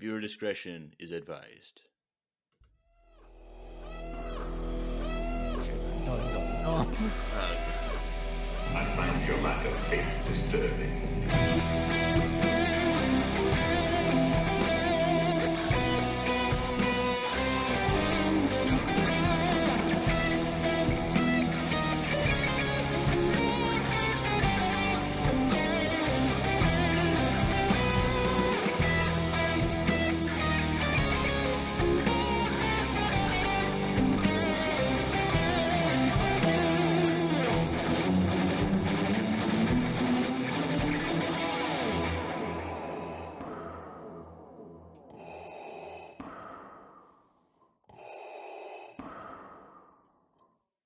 Viewer discretion is advised. I find your lack of faith disturbing.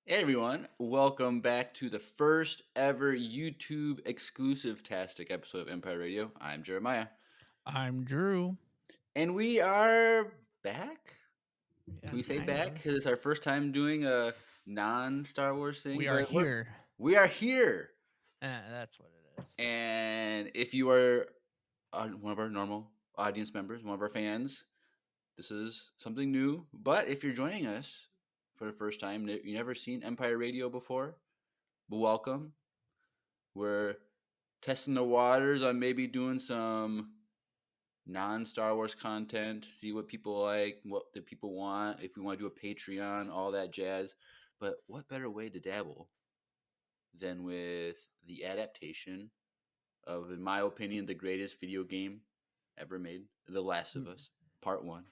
Hey everyone, welcome back to the first ever YouTube exclusive Tastic episode of Empire Radio. I'm Jeremiah. I'm Drew. And we are back? Yeah, Can we say kind back? of. Because it's our first time doing a non-Star Wars thing. We are here. We are here. That's what it is. And if you are one of our normal audience members, one of our fans, this is something new. But if you're joining us for the first time, you never seen Empire Radio before, welcome. We're testing the waters on maybe doing some non-Star Wars content, see what people like, what the people want, if we want to do a Patreon, all that jazz. But what better way to dabble than with the adaptation of, in my opinion, the greatest video game ever made, The Last of Us, Part 1.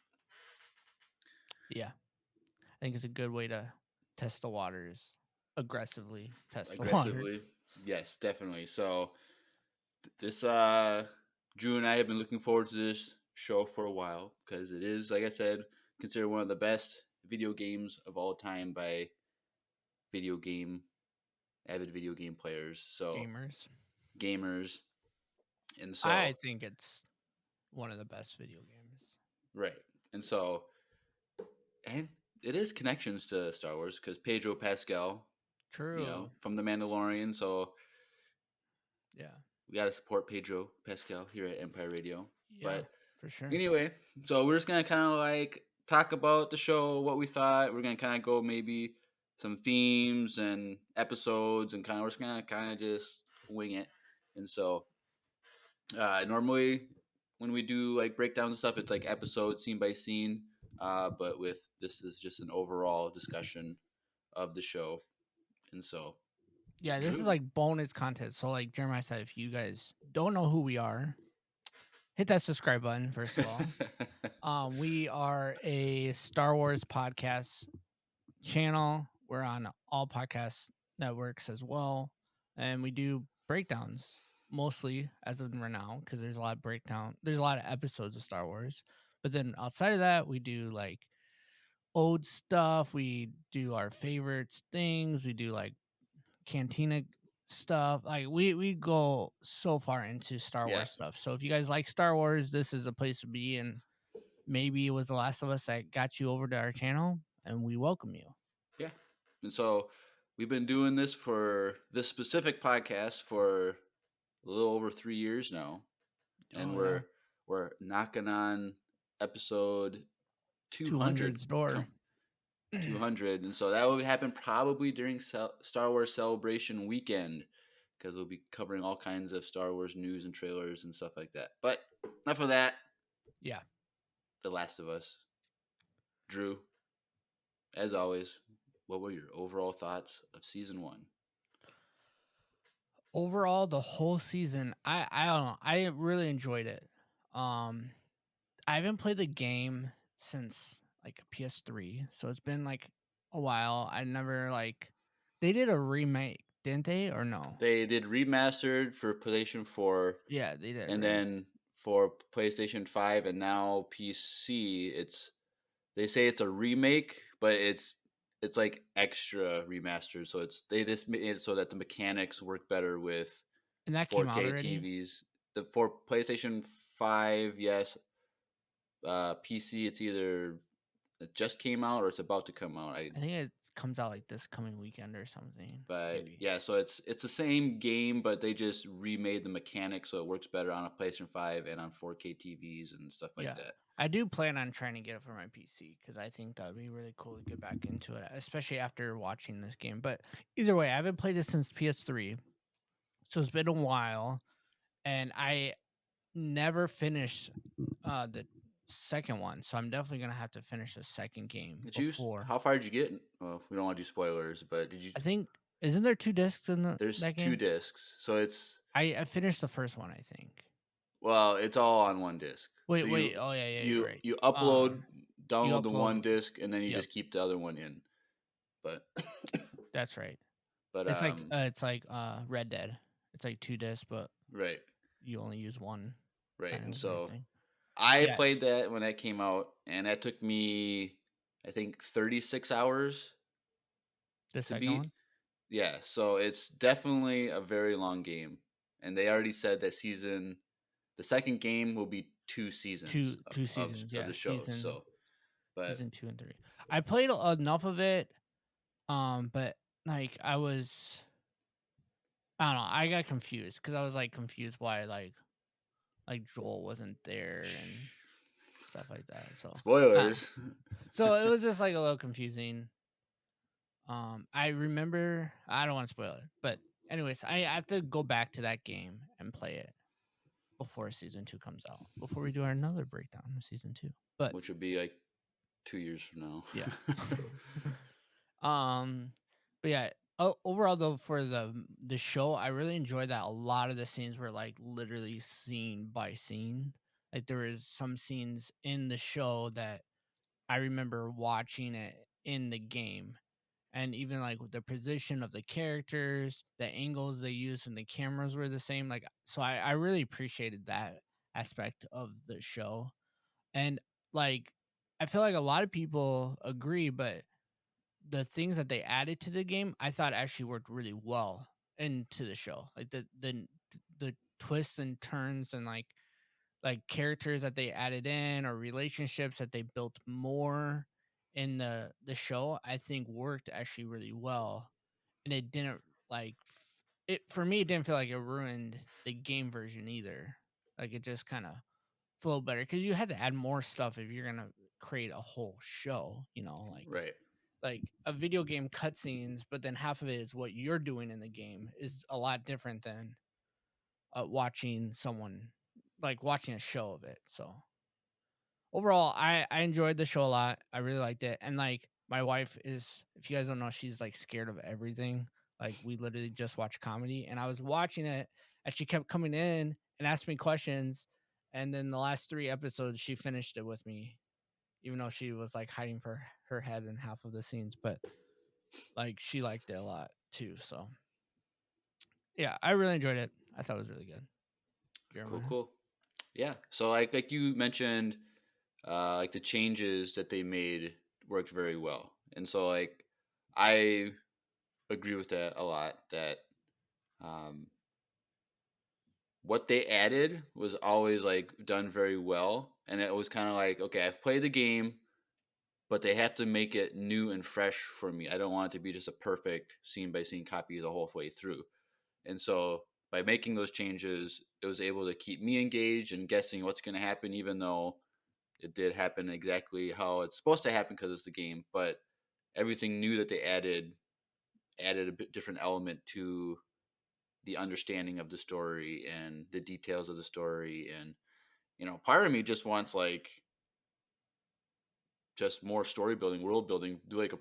Yeah. I think it's a good way to test the waters. Aggressively test the water. Yes, definitely. So this Drew and I have been looking forward to this show for a while because it is, like I said, considered one of the best video games of all time by avid video game players. So gamers. And so I think it's one of the best video games. Right. And so it is connections to Star Wars because Pedro Pascal, True. from The Mandalorian. So yeah, we got to support Pedro Pascal here at Empire Radio. Yeah, but for sure. Anyway, so we're just gonna kind of like talk about the show, what we thought. We're gonna kind of go maybe some themes and episodes, and we're just gonna kind of just wing it. And so normally when we do like breakdowns and stuff, it's like episode scene by scene. But with this is just an overall discussion of the show. And so yeah, this is like bonus content. So like Jeremiah said, if you guys don't know who we are, hit that subscribe button first of all. We are a Star Wars podcast channel. We're on all podcast networks as well, and we do breakdowns mostly as of right now because there's a lot of episodes of Star Wars. But then outside of that, we do like old stuff. We do our favorites things. We do like cantina stuff. Like we go so far into Star Wars stuff. So if you guys like Star Wars, this is a place to be. And maybe it was The Last of Us that got you over to our channel, and we welcome you. Yeah. And so we've been doing this for this specific podcast for a little over 3 years now. And we're knocking on episode 200's door. 200. And so that will happen probably during Star Wars Celebration weekend because we'll be covering all kinds of Star Wars news and trailers and stuff like that. But enough of that. Yeah. The Last of Us. Drew, as always, what were your overall thoughts of season 1? Overall, the whole season, I don't know. I really enjoyed it. I haven't played the game since like PS3, so it's been like a while. I never they did a remake, didn't they, or no? They did remastered for PlayStation 4. Yeah, they did. And then for PlayStation 5 and now PC, they say it's a remake, but it's like extra remastered. So they just made it so that the mechanics work better with and that 4K came out already? TVs. For PlayStation 5, yes. PC, it's either it just came out or it's about to come out. I think it comes out like this coming weekend or something. But Maybe. yeah, so it's the same game, but they just remade the mechanics so it works better on a PlayStation 5 and on 4K TVs and stuff like Yeah. that. I do plan on trying to get it for my PC because I think that would be really cool to get back into it, especially after watching this game. But either way, I haven't played it since PS3, so it's been a while, and I never finished the second one, so I'm definitely gonna have to finish the second game before. How far did you get? Well, we don't want to do spoilers, but did you? I think isn't there 2 discs in There's that 2 game? discs, so it's I finished the first one, I think. well, it's all on one disc. So Wait. Oh yeah, you're right. you upload, You download the one upload. disc, and then you Yep, just keep the other one in. But that's right. but It's like Red Dead. It's like 2 discs, but right, you only use one. right, Kind and of weird so thing. I Yes, played that when that came out, and that took me, I think, 36 hours the to second beat. one. Yeah, so it's definitely a very long game, and they already said that the second game will be 2 seasons Two seasons. of Yeah, the show. So, but season 2 and 3. I played enough of it, but like I don't know. I got confused because I was like confused why like Joel wasn't there and stuff like that. So spoilers. so it was just like a little confusing. I remember I don't want to spoil it, but anyways, I have to go back to that game and play it before season 2 comes out. Before we do another breakdown of season 2. But Which would be like 2 years from now. yeah. But yeah, overall though for the show, I really enjoyed that a lot of the scenes were like literally scene by scene. Like there is some scenes in the show that I remember watching it in the game. And even like the position of the characters, the angles they used when the cameras were the same. Like so I really appreciated that aspect of the show. And like I feel like a lot of people agree, but the things that they added to the game, I thought actually worked really well into the show. Like the twists and turns and like characters that they added in or relationships that they built more in the show, I think worked actually really well. And it didn't like it for me. It didn't feel like it ruined the game version either. Like it just kind of flowed better because you had to add more stuff if you're gonna create a whole show. Right. Like a video game cutscenes, but then half of it is what you're doing in the game is a lot different than watching someone like watching a show of it. So overall, I enjoyed the show a lot. I really liked it, and like my wife is, if you guys don't know, she's like scared of everything. Like we literally just watch comedy, and I was watching it, and she kept coming in and asking me questions, and then the last 3 episodes, she finished it with me, even though she was like hiding for her head in half of the scenes, but like she liked it a lot too. So yeah, I really enjoyed it. I thought it was really good. Jeremiah. Cool. Yeah. So like you mentioned, like the changes that they made worked very well, and so like I agree with that a lot. That um, what they added was always like done very well, and it was kind of like, okay, I've played the game, but they have to make it new and fresh for me. I don't want it to be just a perfect scene by scene copy the whole way through. And so by making those changes, it was able to keep me engaged and guessing what's going to happen, even though it did happen exactly how it's supposed to happen because it's the game. But everything new that they added a bit different element to the understanding of the story and the details of the story. And part of me just wants like just more story building, world building, do like a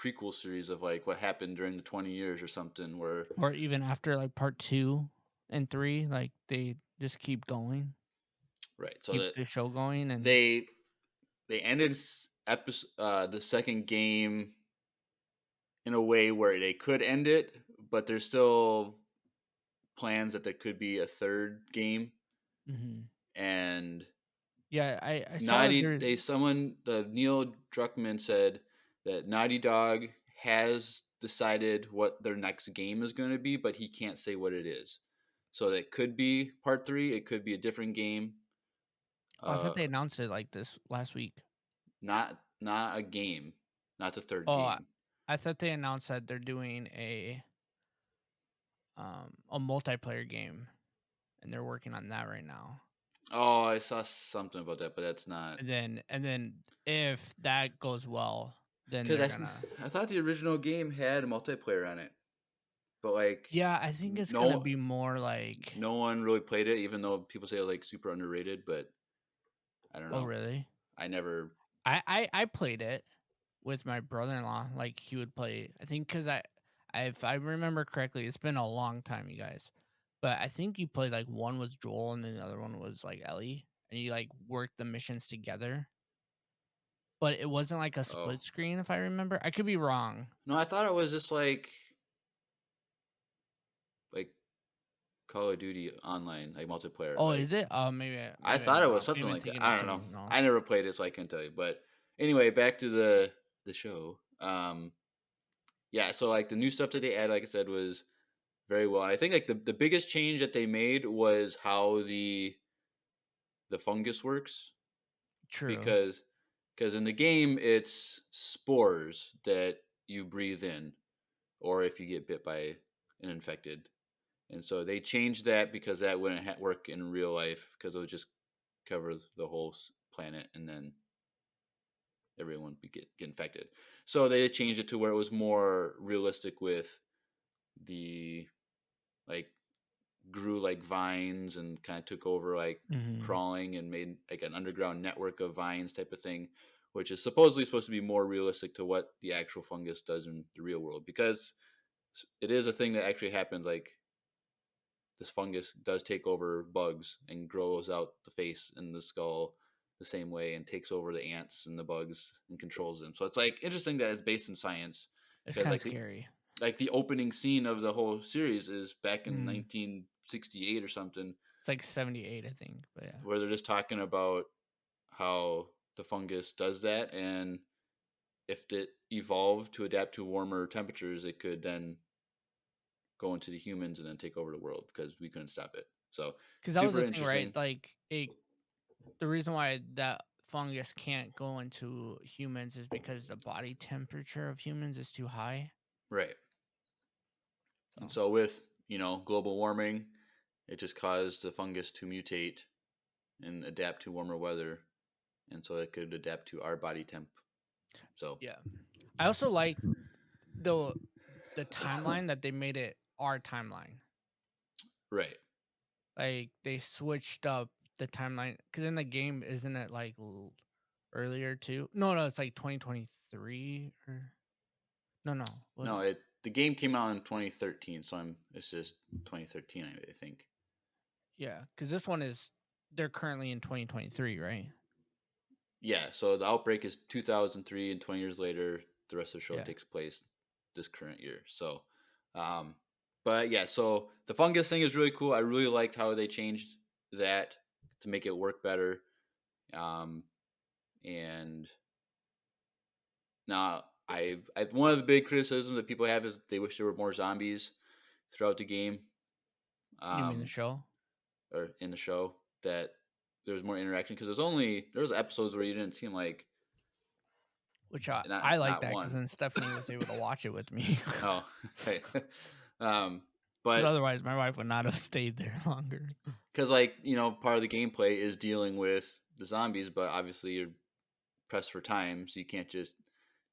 prequel series of like what happened during the 20 years or something where Or even after like part 2 and 3, like they just keep going, right, so keep that the show going, and they ended episode the second game in a way where they could end it, but there's still plans that there could be a third game. mhm. And Yeah, I saw that Naughty there. they someone the Neil Druckmann said that Naughty Dog has decided what their next game is going to be, but he can't say what it is. So that could be part 3, it could be a different game. Oh, I Uh thought they announced it like this last week. not a game, not the third Oh, I, game. I thought they announced that they're doing a multiplayer game, and they're working on that right now. Oh, I saw something about that, but that's not. And then if that goes well, then Because they're gonna. I thought the original game had a multiplayer on it, but like Yeah, I think it's gonna no be more like. no one really played it, even though people say like super underrated. But I don't Oh, know. really? I never. I played it with my brother-in-law. Like he would play. I think because if I remember correctly, it's been a long time, you guys. But I think you played like one was Joel and then the other one was like Ellie, and you like worked the missions together. But it wasn't like a Oh split screen, if I remember. I could be wrong. no, I thought it was just like Call of Duty online, like multiplayer. Oh, Like is it? Maybe I maybe thought I'm it was wrong. something Maybe I'm like that. thinking of I don't know. something I else. never played it, so I can't tell you. But anyway, back to the show. Yeah, so like the new stuff that they added, like I said, was very well. And I think like the biggest change that they made was how the fungus works True. because in the game it's spores that you breathe in, or if you get bit by an infected. And so they changed that because that wouldn't work in real life because it would just cover the whole planet and then everyone would get infected. So they changed it to where it was more realistic with the like grew like vines and kind of took over like Hmm. crawling and made like an underground network of vines type of thing, which is supposedly supposed to be more realistic to what the actual fungus does in the real world because it is a thing that actually happens. Like this fungus does take over bugs and grows out the face and the skull the same way and takes over the ants and the bugs and controls them. So it's like interesting that it's based in science It's because kind of scary. like the opening scene of the whole series is back in Mm. 1968 or something, It's like 78, I think. But yeah. where they're just talking about how the fungus does that, and if it evolved to adapt to warmer temperatures, it could then go into the humans and then take over the world because we couldn't stop it. So Because that was super the thing, right? interesting. Like the reason why that fungus can't go into humans is because the body temperature of humans is too high. Right. So And so with, global warming, it just caused the fungus to mutate and adapt to warmer weather. And so it could adapt to our body temp. So, yeah, I also like the the timeline that they made it our timeline. right. Like they switched up the timeline because in the game, isn't it like earlier too? No, it's like 2023 or no. What? No, the game came out in 2013, so it's just 2013, I think. Yeah, because this one is they're currently in 2023, right? Yeah, so the outbreak is 2003, and 20 years later, the rest of the show Yeah. takes place this current year. So, um, but yeah, so the fungus thing is really cool. I really liked how they changed that to make it work better. Um, and now I one of the big criticisms that people have is they wish there were more zombies throughout the game. You mean the Um, show? or in the show that there was more interaction because there was episodes where you didn't seem like Which I not I like not that because one. then Stephanie was able to watch it with me. Oh, okay. um, Because but otherwise, my wife would not have stayed there longer. because part of the gameplay is dealing with the zombies, but obviously you're pressed for time, so you can't just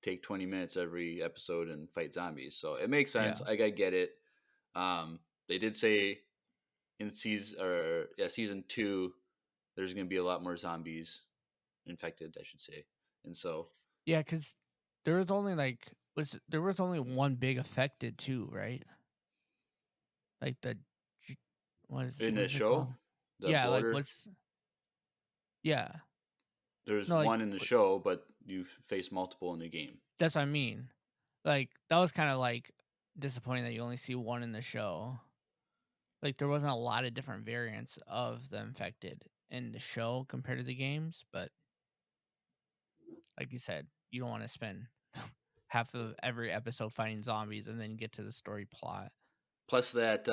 take 20 minutes every episode and fight zombies. So it makes sense. Yeah. I get it. They did say in season 2, there's going to be a lot more zombies infected, I should say, and so Yeah, because there was only there was only one big affected too, right? Like in what the is it show, called? the Yeah, like border, what's yeah. there's No, like one in the show, but you face multiple in the game. that's what I mean. Like that was kind of like disappointing that you only see one in the show. Like there wasn't a lot of different variants of the infected in the show compared to the games, but like you said, you don't want to spend half of every episode fighting zombies and then get to the story plot. Plus, that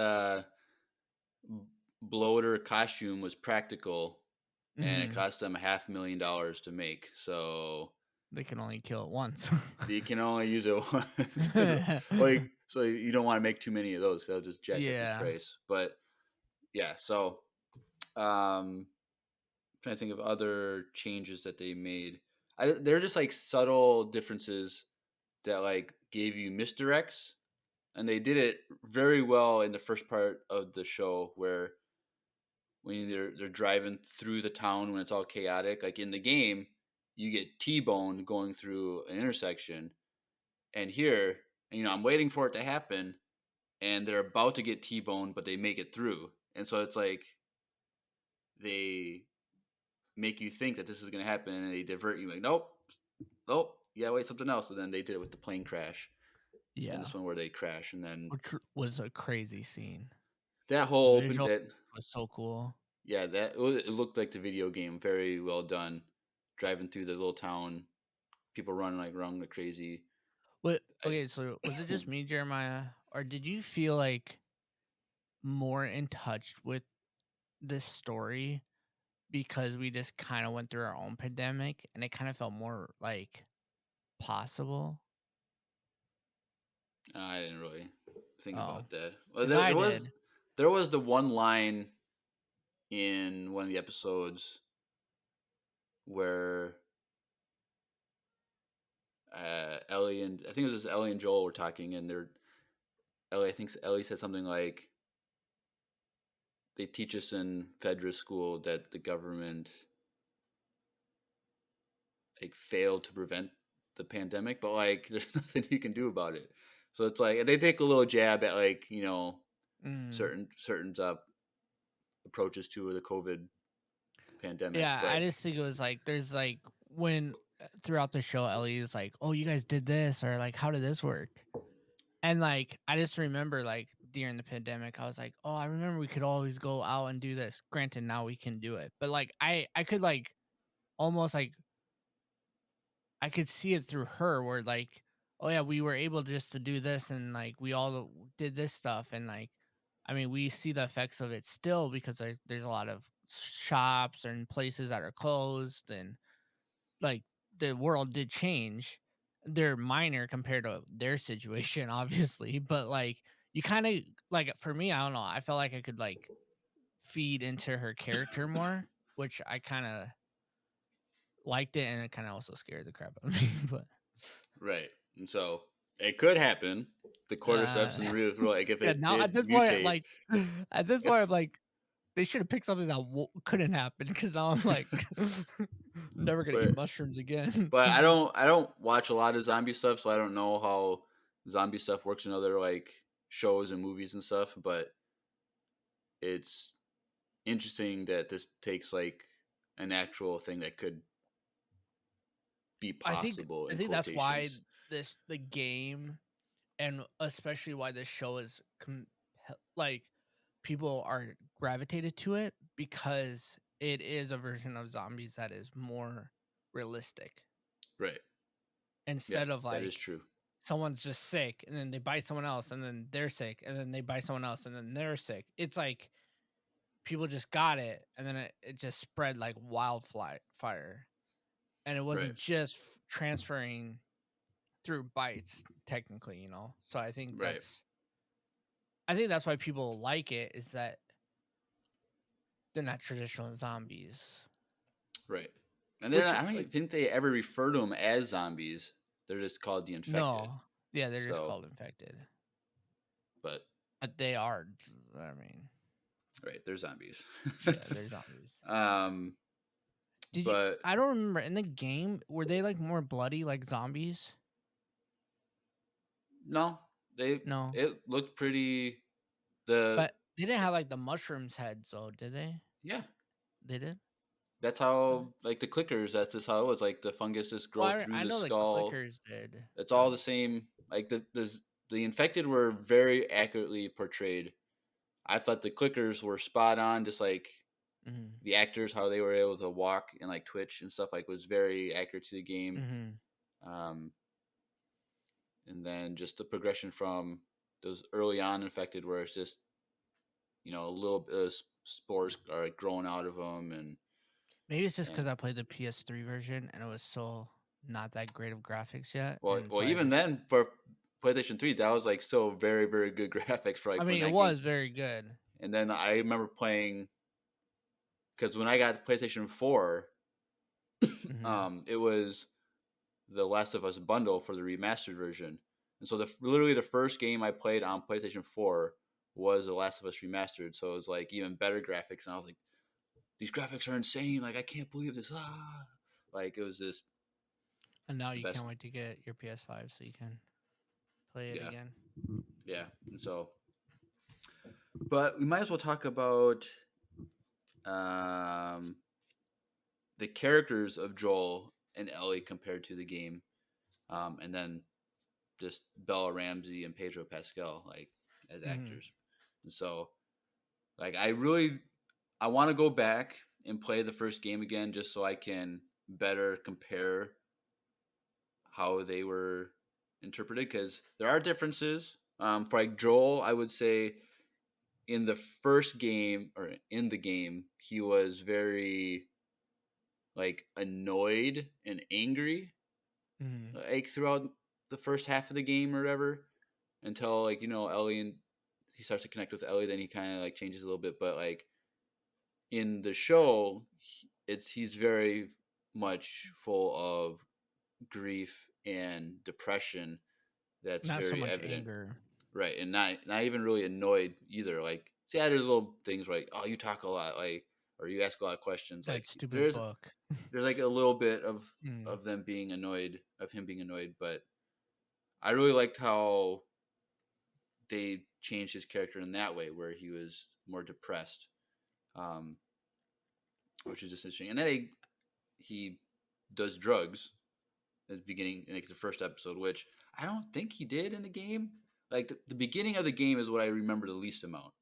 bloater costume was practical, and it Hmm. cost them $500,000 to make. So They can only kill it once. You can only use it once. So you don't want to make too many of those. They'll just jack up your Yeah. price. But yeah, so trying to think of other changes that they made. They're just like subtle differences that like gave you misdirects, and they did it very well in the first part of the show where when they're driving through the town when it's all chaotic. Like in the game, you get T-boned going through an intersection, and here, I'm waiting for it to happen, and they're about to get T-boned, but they make it through, and so it's like they make you think that this is going to happen, and they divert you. Like, nope, you gotta wait something else. And then they did it with the plane crash, and Yeah. this one where they crash, and then Which was a crazy scene. that The whole open visual that was so cool. yeah, it looked like the video game. Very well done. Driving through the little town, people running like crazy. What? I, Okay, so was it just me, Jeremiah, or did you feel like more in touch with this story because we just kind of went through our own pandemic and it kind of felt more like possible? I didn't really think Oh, about that. Well, because I did. there was the one line in one of the episodes where Ellie and I think it was just Ellie and Joel were talking, and Ellie said something like, "They teach us in Pedra's school that the government like failed to prevent the pandemic, but like there's nothing you can do about it." So it's like they take a little jab at like Mm. certain approaches to the COVID pandemic, Yeah, I but just think it was like there's like when throughout the show Ellie is like, "Oh, you guys did this," or like, "How did this work?" And like I just remember like during the pandemic, I was like, "Oh, I remember we could always go out and do this." Granted, now we can do it, but like I could like almost like I could see it through her where like, oh yeah, we were able just to do this and like we all did this stuff and like I mean, we see the effects of it still because there's a lot of shops and places that are closed and like the world did change. They're minor compared to their situation, obviously, but like you kind of like for me, I don't know. I felt like I could like feed into her character more, which I kind of liked it, and it kind of also scared the crap out of me. But right. And so it could happen. The uh, cordyceps and real like if yeah, it now at did this point, mutate. like at this point, I'm like they should have picked something that couldn't happen because now I'm like never gonna eat but mushrooms again. but I don't watch a lot of zombie stuff, so I don't know how zombie stuff works in other like shows and movies and stuff, but it's interesting that this takes like an actual thing that could be I think possible I in think that's why quotations. the game and especially why this show is like people are gravitated to it because it is a version of zombies that is more realistic Right. Yeah, instead of that is like true. someone's just sick and then they bite someone else and then they're sick and then they bite someone else and then they're sick. It's like people just got it and then it just spread like wildfire and it Right. wasn't just transferring through bites technically, so Right. I think that's why people like it is that they're not traditional zombies. Right. And Which I don't even think they ever refer to them as zombies. They're just called the infected. no. Yeah, they're just So, called infected. but But they are, I mean, right, they're zombies. yeah, they're zombies. um, Did you but I don't remember in the game were they like more bloody like zombies? no, No. it looked pretty. The But they didn't have like the mushrooms heads though, did they? Yeah, They did? that's Uh, how like the clickers. That's just how it was. Like the fungus just Well, grow through I the know the skull. clickers did. It's all the same. Like the infected were very accurately portrayed. I thought the clickers were spot on, just like Mhm. the actors how they were able to walk and like twitch and stuff like was very accurate to the game. Mhm. Um, and then just the progression from those early on infected where it's just a little bit of spores are like growing out of them Maybe it's just and cuz I played the PS3 version and it was so not that great of graphics yet. Well, And so I even just, then for PlayStation 3, that was like still very, very good graphics for I like when mean, it that game. was very good. And then I remember playing because when I got the PlayStation 4, it was the Last of Us bundle for the remastered version. And so literally the first game I played on PlayStation 4 was The Last of Us remastered. So it was like even better graphics, and I was like, these graphics are insane. Like I can't believe this. Like it was just And now the you best. can't wait to get your PS5 so you can play it Yeah, again. yeah. And so, but we might as well talk about um, the characters of Joel and Ellie compared to the game, and then just Bella Ramsey and Pedro Pascal like as actors. And so, like I want to go back and play the first game again just so I can better compare how they were interpreted, because there are differences. For like Joel, I would say in the first game or in the game, he was very like annoyed and angry like throughout the first half of the game or whatever, until like Ellie, and he starts to connect with Ellie. Then he kind of like changes a little bit, but like in the show, he's very much full of grief and depression. That's Not so very much evident, anger. right? And not even really annoyed either. Like, see, yeah, there's little things like, oh, you talk a lot, like, or you ask a lot of questions. That Like, stupid book. there's like a little bit Mm. of them being annoyed, of him being annoyed. But I really liked how they changed his character in that way, where he was more depressed, um, which is just interesting. And then he does drugs at the beginning, like the first episode, which I don't think he did in the game. Like the beginning of the game is what I remember the least amount.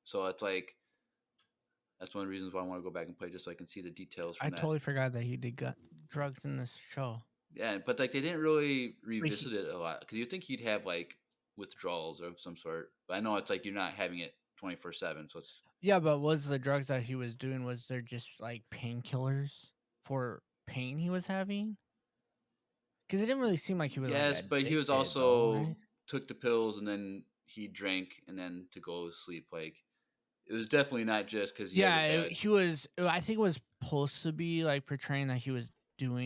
So it's like that's one of the reasons why I want to go back and play, just so I can see the details I from that. totally forgot that he did drugs in this show. Yeah, but like they didn't really Wait, revisit it a lot, because you'd think he'd have like withdrawals of some sort. But I know it's like you're not having it 24/7, so it's yeah, but was the drugs that he was doing, was there just like painkillers for pain he was having? Because it didn't really seem like he was like yes, but he was addicted though, also right? took the pills and then he drank and then to go to sleep. Like it was definitely not just because he has a Yeah, bad. he was. I think it was supposed to be like portraying that he was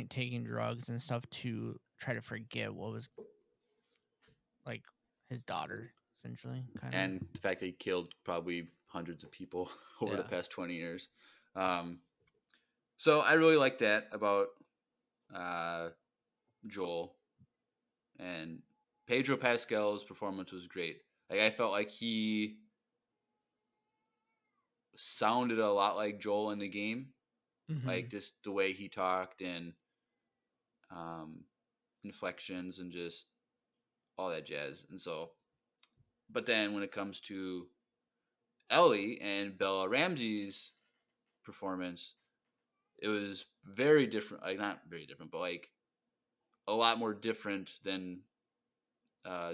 taking drugs and stuff to try to forget what was like his daughter, essentially, kind of. And the fact that he killed probably hundreds of people over the Yeah. past 20 years. Um, so I really like that about uh, Joel, and Pedro Pascal's performance was great. Like I felt like he sounded a lot like Joel in the game, like just the way he talked and um, inflections and just all that jazz. And so, but then when it comes to Ellie and Bella Ramsey's performance, it was very different. Like not very different, but like a lot more different than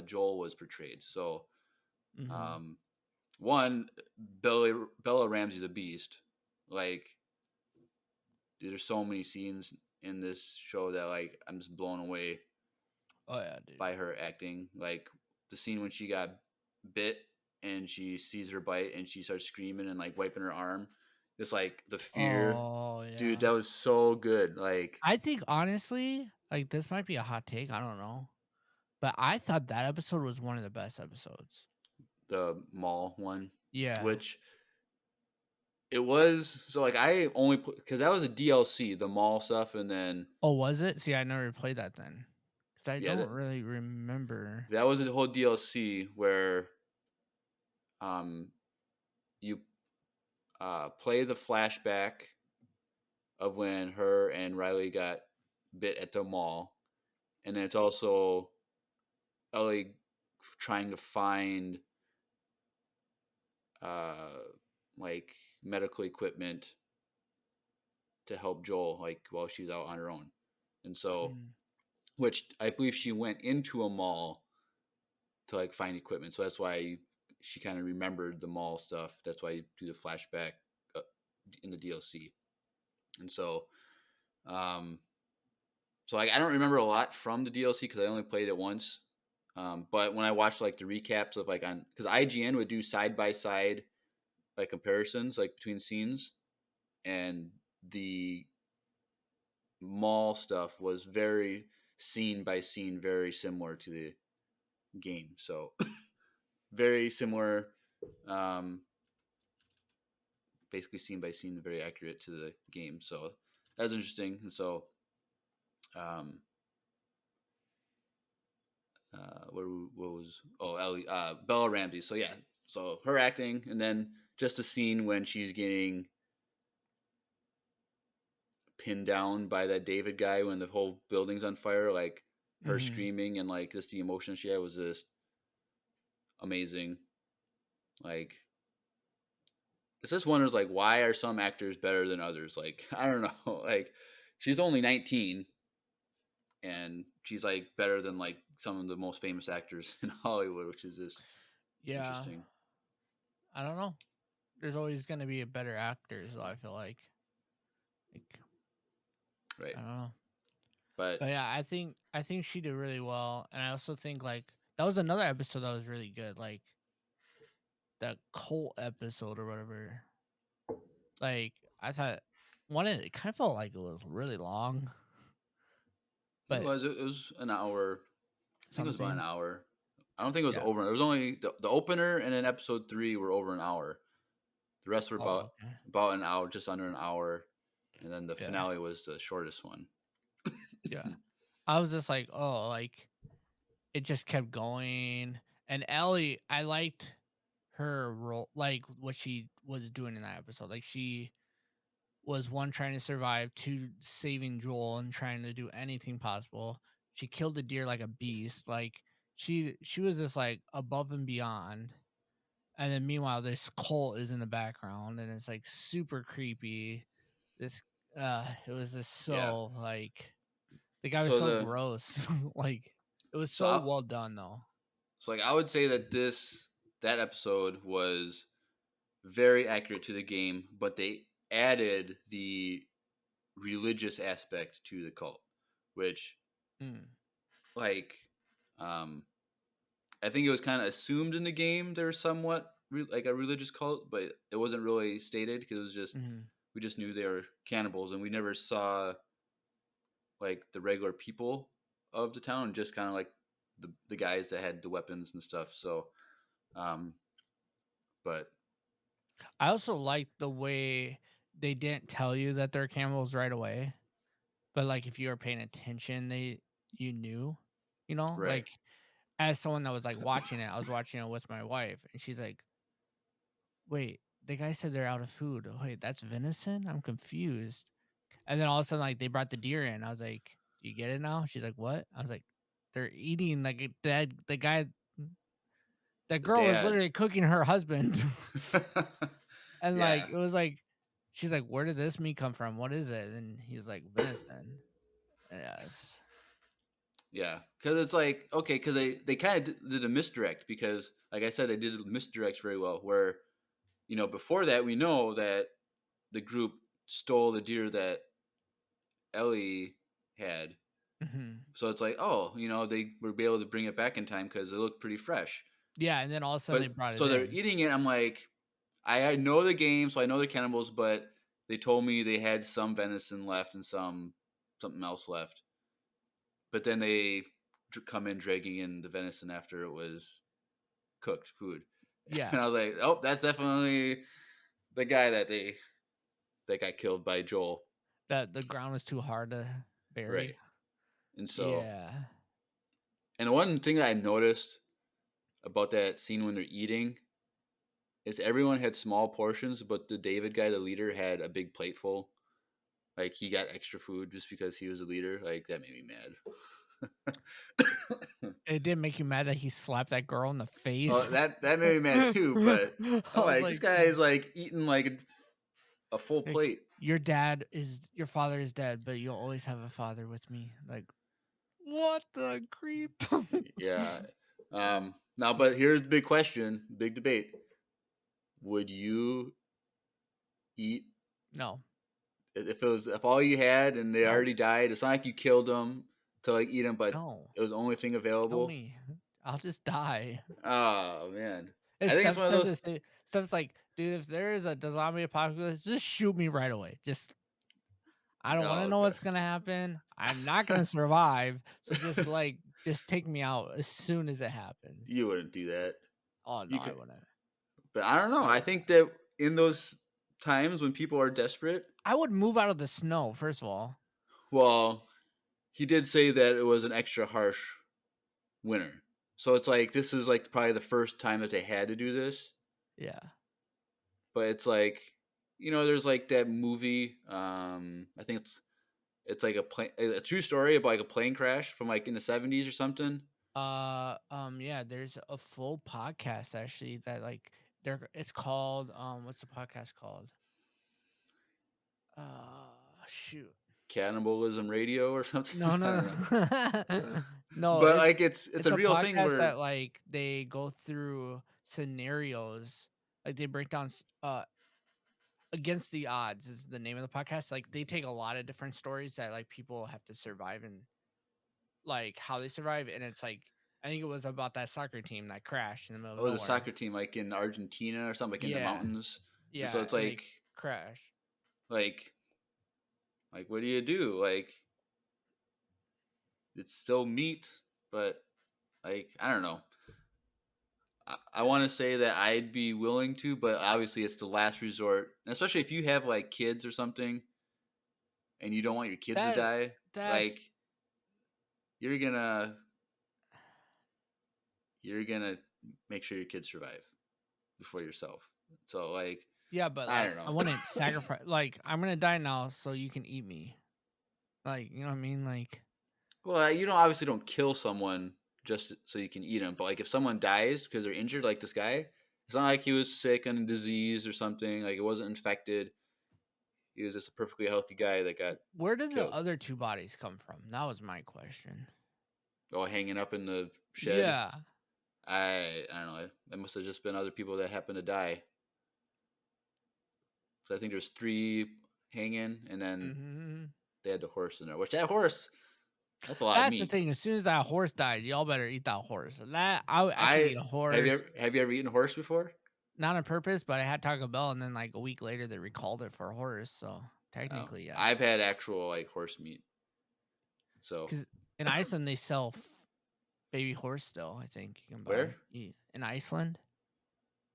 Joel was portrayed. So, um, one, Bella Ramsey's a beast. Like, there's so many scenes in this show that like I'm just blown away. Oh yeah, dude. By her acting. Like the scene when she got bit and she sees her bite and she starts screaming and like wiping her arm. Just like the fear. Oh yeah. Dude, that was so good. Like I think honestly, like this might be a hot take. I don't know, but I thought that episode was one of the best episodes. the mall one. Yeah. Which it was so like I only because that was a DLC, the mall stuff, and then Oh, was it? See, I never played that then, because I yeah, don't really remember. that was the whole DLC where um you play the flashback of when her and Riley got bit at the mall, and then it's also Ellie trying to find uh like medical equipment to help Joel like while she's out on her own. And so which I believe she went into a mall to like find equipment. So that's why she kind of remembered the mall stuff. That's why you do the flashback in the DLC. And so so like I don't remember a lot from the DLC because I only played it once. But when I watched like the recaps of like on because IGN would do side by side like comparisons like between scenes, and the mall stuff was very scene by scene, very similar to the game. So very similar, um, basically scene by scene, very accurate to the game. So that was interesting. And so, um, what was Ellie, Bella Ramsey. So yeah, so her acting, and then just a scene when she's getting pinned down by that David guy when the whole building's on fire, like her screaming and like just the emotion she had was just amazing. Like it's just wonders like why are some actors better than others? Like I don't know. Like she's only 19 and she's like better than like some of the most famous actors in Hollywood, which is just interesting. I don't know. There's always going to be a better actors, I feel like Right. I don't know. But yeah, I think she did really well, and I also think like that was another episode that was really good, like that cult episode or whatever. Like I thought it kind of felt like it was really long, but it was an hour. I think it was about an something. hour. I don't think it was Yeah. over. It was only the opener and then episode 3 were over an hour. The rest were Oh, okay. about an hour, just under an hour, and then the Yeah. finale was the shortest one. Yeah. I was just like, oh, like it just kept going. And Ellie, I liked her role, like what she was doing in that episode. Like she was one trying to survive, two saving Joel and trying to do anything possible. She killed a deer like a beast. Like she was just like above and beyond. And then meanwhile, this cult is in the background and it's like super creepy. This it was just Yeah. so like the guy was So so gross. Like it was so so well done though. so like I would say that that episode was very accurate to the game, but they added the religious aspect to the cult, which Mm. like um I think it was kind of assumed in the game there was somewhat like a religious cult, but it wasn't really stated because it was just Mm-hmm. we just knew they were cannibals and we never saw like the regular people of the town, just kind of like the guys that had the weapons and stuff. So, um, but I also liked the way they didn't tell you that they're cannibals right away. But like if you were paying attention, you knew, right, like as someone that was like watching it, I was watching it with my wife and she's like, "Wait, the guy said they're out of food. Wait, that's venison? I'm confused." And then all of a sudden like they brought the deer in. I was like, "You get it now?" She's like, "What?" I was like, "They're eating like the guy that the girl was dad. literally cooking her husband." And like Yeah, it was like she's like, "Where did this meat come from? What is it?" And he's like, "Venison." Yes. yeah, because it's like okay, because they kind of did a misdirect because like I said, they did misdirects very well. Where before that we know that the group stole the deer that Ellie had. Hmm. So it's like, oh, they were able to bring it back in time because it looked pretty fresh. Yeah, and then all of a sudden they But brought it so they're in. eating it. I'm like, I know the game, so I know they're cannibals, but they told me they had some venison left and something else left. But then they come in dragging in the venison after it was cooked food, Yeah, and I was like, oh, that's definitely the guy that got killed by Joel, that the ground was too hard to bury. right? And so, Yeah. and one thing that I noticed about that scene when they're eating is everyone had small portions, but the David guy, the leader, had a big plate full. Like he got extra food just because he was a leader. Like that made me mad. It did make you mad that he slapped that girl in the Oh, face. that made me mad too. But I I'm was like, this like, guy is like eating like a full like, plate. your father is dead, but you'll always have a father with me. Like, what the creep? Yeah. Now, but here's the big question, big debate. Would you eat No. if all you had and they No. already died, it's not like you killed them to like eat them, but No. it was the only thing Kill available. me. I'll just die. Oh man, And I think it's Steph one of says those. this. Steph's like, dude, if there is a zombie apocalypse, just shoot me right away. Just I don't want to No, know what's gonna happen. I'm not gonna survive. So just take me out as soon as it happens. you wouldn't do that. Oh no, You I could, wouldn't. but I don't know. I I would think not. that in those times when people are desperate, I would move out of the snow, first of all. well, he did say that it was an extra harsh winter. So it's like this is like probably the first time that they had to do this. Yeah. But it's like, there's like that movie. I think it's like a true story about like a plane crash from like in the 70s or something. Yeah, there's a full podcast actually that like it's called what's the podcast called? Shoot. Cannibalism Radio or something. No, I no, don't know. no. No, But like it's it's a a real thing podcast where that like they go through scenarios, like they break down against the odds is the name of the podcast. Like they take a lot of different stories that like people have to survive and like how they survive, and it's like I think it was about that soccer team that crashed in the middle it of was a nowhere. soccer team like in Argentina or something, like in the Yeah, mountains. And so yeah, it's and they like crash. like what do you do? Like it's still meat, but like I don't know. I want to say that I'd be willing to, but obviously it's the last resort, and especially if you have like kids or something, and you don't want your kids to That die. that's Like you're gonna you're gonna make sure your kids survive before yourself. So like yeah, but I like don't I know. wouldn't sacrifice. Like I'm gonna die now, so you can eat me. Like you know what I mean? Like Well, you don't obviously don't kill someone just so you can eat them, but like if someone dies because they're injured, like this guy, it's not like he was sick and diseased or something. Like it wasn't infected. He was just a perfectly healthy guy that got where did the killed. other two bodies come from? That was my question. Oh, hanging up in the shed. Yeah. I don't know. It must have just been other people that happened to die. So I think there's 3 hanging, and then Hmm. they had the horse in there. Which that horse, that's a lot of That's the meat. thing. As soon as that horse died, y'all better eat that horse. That I could I eat a horse, have you ever eaten horse before? not on purpose, but I had Taco Bell, and then like a week later they recalled it for a horse. So technically, I've yes. had actual like horse meat. So Because in Iceland they sell baby horse still. I think you can where? in Iceland.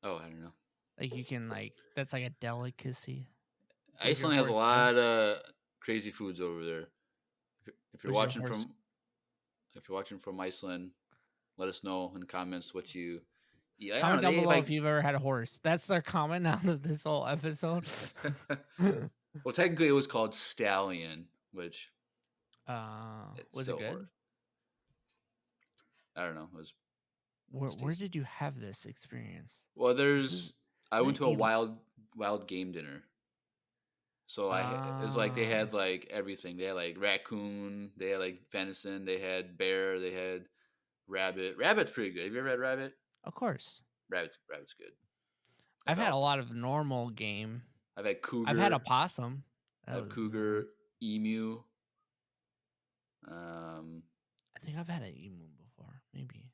Oh, I don't know. Like you can like that's like a delicacy. Where's your Iceland has a horse good? lot of crazy foods over there. If you're Where's your watching horse? from Iceland, let us know in the comments what you eat. I don't Comment know. down They below if like you've ever had a horse. That's their comment out of this whole episode. well, technically it was called stallion, which it's Was it still good? horse. I don't know. It was Where tasty. did you have this experience? Well, This is I went isn't to a wild game dinner. So it was like they Ah, had like everything. They had like raccoon, they had like venison, they had bear, they had rabbit. Rabbit's pretty good. Have you ever had rabbit? of course. Rabbit's good. I I've had a felt lot of normal game. I've had I've had a cougar. possum. I That have was normal. cougar, emu. Um, I think I've had an emu before. Maybe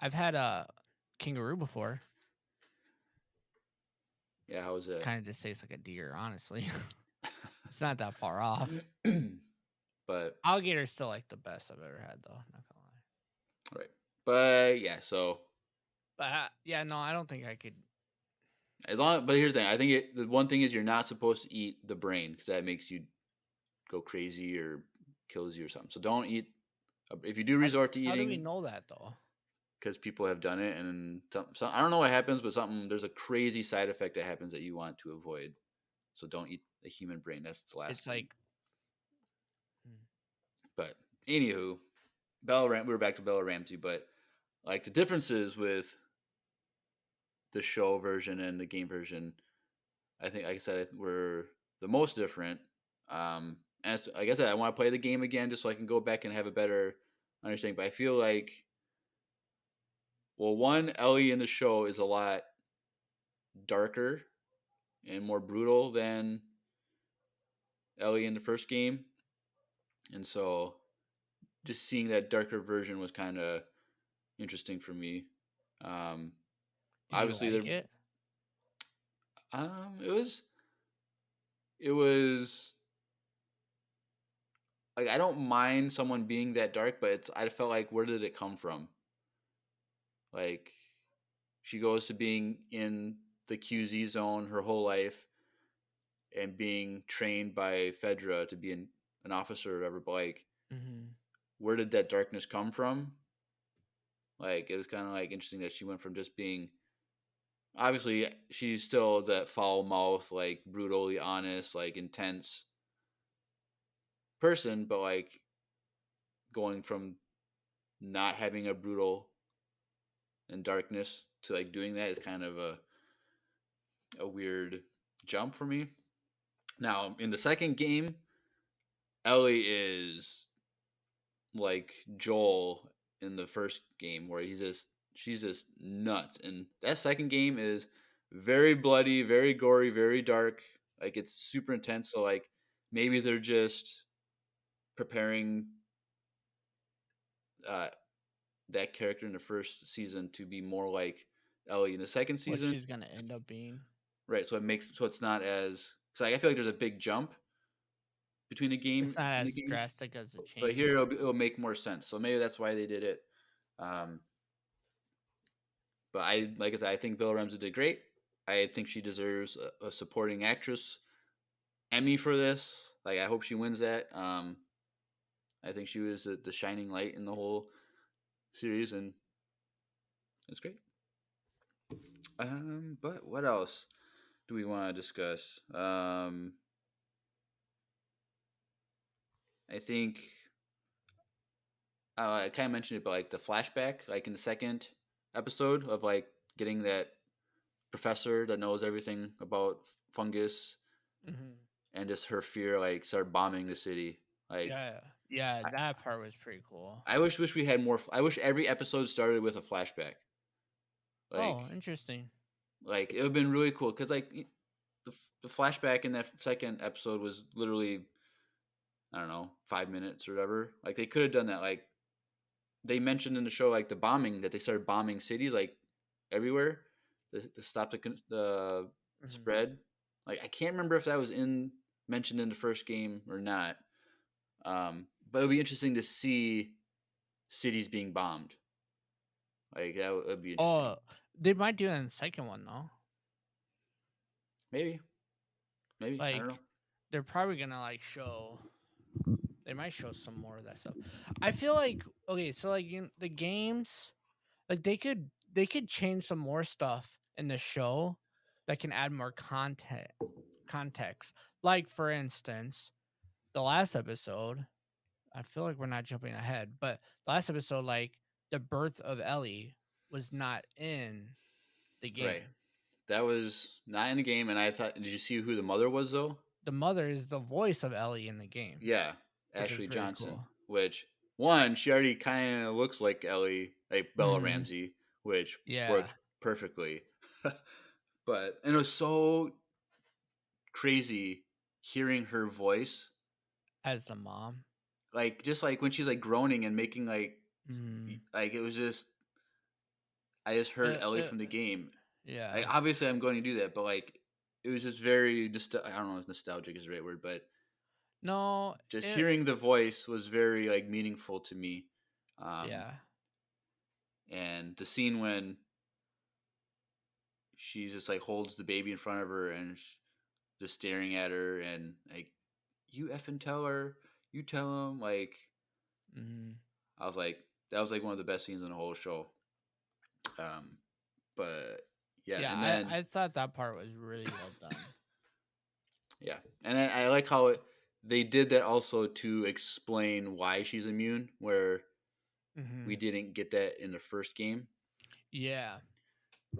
I've had a kangaroo before. yeah, how was that? Kind of just tastes like a deer, honestly. It's not that far off. But Alligator's still like the best I've ever had, though. Not gonna lie. right, but yeah. So But yeah, no, I don't think I could. but here's the thing. I think the one thing is you're not supposed to eat the brain because that makes you go crazy or kills you or something. So don't eat. If you do resort to How do we eating, know that though? because people have done it, and I don't know what happens, but there's a crazy side effect that happens that you want to avoid. So don't eat the human brain. That's the last It's thing. like, But anywho, we were back to Bella Ramsey, but like the differences with the show version and the game version, I think, like I said, were the most different. And like I said, I want to play the game again just so I can go back and have a better understanding. But I feel like, well, one, Ellie in the show is a lot darker and more brutal than Ellie in the first game, and so just seeing that darker version was kind of interesting for me. Um, Did you Obviously, like it? it was like I don't mind someone being that dark, but I felt like where did it come from? Like she goes to being in the QZ zone her whole life and being trained by Fedra to be an officer or whatever, but like Mm-hmm. where did that darkness come from? Like it was kind of like interesting that she went from just being obviously she's still that foul mouth, like brutally honest, like intense person, but like going from not having a brutal and darkness to like doing that is kind of a weird jump for me. Now in the second game, Ellie is like Joel in the first game where she's just nuts. And that second game is very bloody, very gory, very dark. Like it's super intense. So like maybe they're just preparing uh, that character in the first season to be more like Ellie in the second What season. she's gonna end up being. Right. So it's not as because like, I feel like there's a big jump between the game It's not in the as games, drastic as a but change. here it'll make more sense. So maybe that's why they did it. Um, but like I said, I think Bella Ramsey did great. I think she deserves a supporting actress Emmy for this. Like I hope she wins that. I think she was the shining light in the whole series, and it's great. But what else do we want to discuss? I think I kind of mentioned it, but like the flashback, like in the second episode of like getting that professor that knows everything about fungus Mm-hmm. and just her fear, like start bombing the city. Like Yeah, yeah, I, that part was pretty cool. I wish we had more. I wish every episode started with a flashback. Oh, Like interesting. like it would have been really cool because like the the flashback in that second episode was literally I don't know 5 minutes or whatever. Like they could have done that. Like they mentioned in the show like the bombing that they started bombing cities like everywhere to stop the Mm-hmm. spread. Like I can't remember if that was in mentioned in the first game or not. But it'll be interesting to see cities being bombed. Like that would be interesting. Oh, they might do it in the second one though. Maybe, maybe I don't know. Like, they're probably gonna like show. They might show some more of that stuff. I feel like okay, so like in the games, like they could change some more stuff in the show that can add more context. Like for instance, the last episode. I feel like we're not jumping ahead, but the last episode, like the birth of Ellie was not in the Right. game. That was not in the game, and I thought. Did you see who the mother was though? The mother is the voice of Ellie in the game, Yeah, which is Ashley pretty Johnson. cool. Which one? She already kind of looks like Ellie, like Bella Hmm. Ramsey, which Yeah, works perfectly. But and it was so crazy hearing her voice, as the mom. like just like when she's like groaning and making Mm. like it was just I just heard Uh, Ellie uh, from the game. yeah. Like obviously I'm going to do that, but like it was just very I don't know if nostalgic is the right word, but No. just hearing the voice was very like meaningful to me. Um, Yeah. and the scene when she just like holds the baby in front of her and just staring at her and like you effing tell her, you tell him like Hmm. I was like that was like one of the best scenes in the whole show. Um, but yeah, Yeah. and then I thought that part was really well done. yeah, and then I like how they did that also to explain why she's immune, where we Hmm. didn't get that in the first game, Yeah.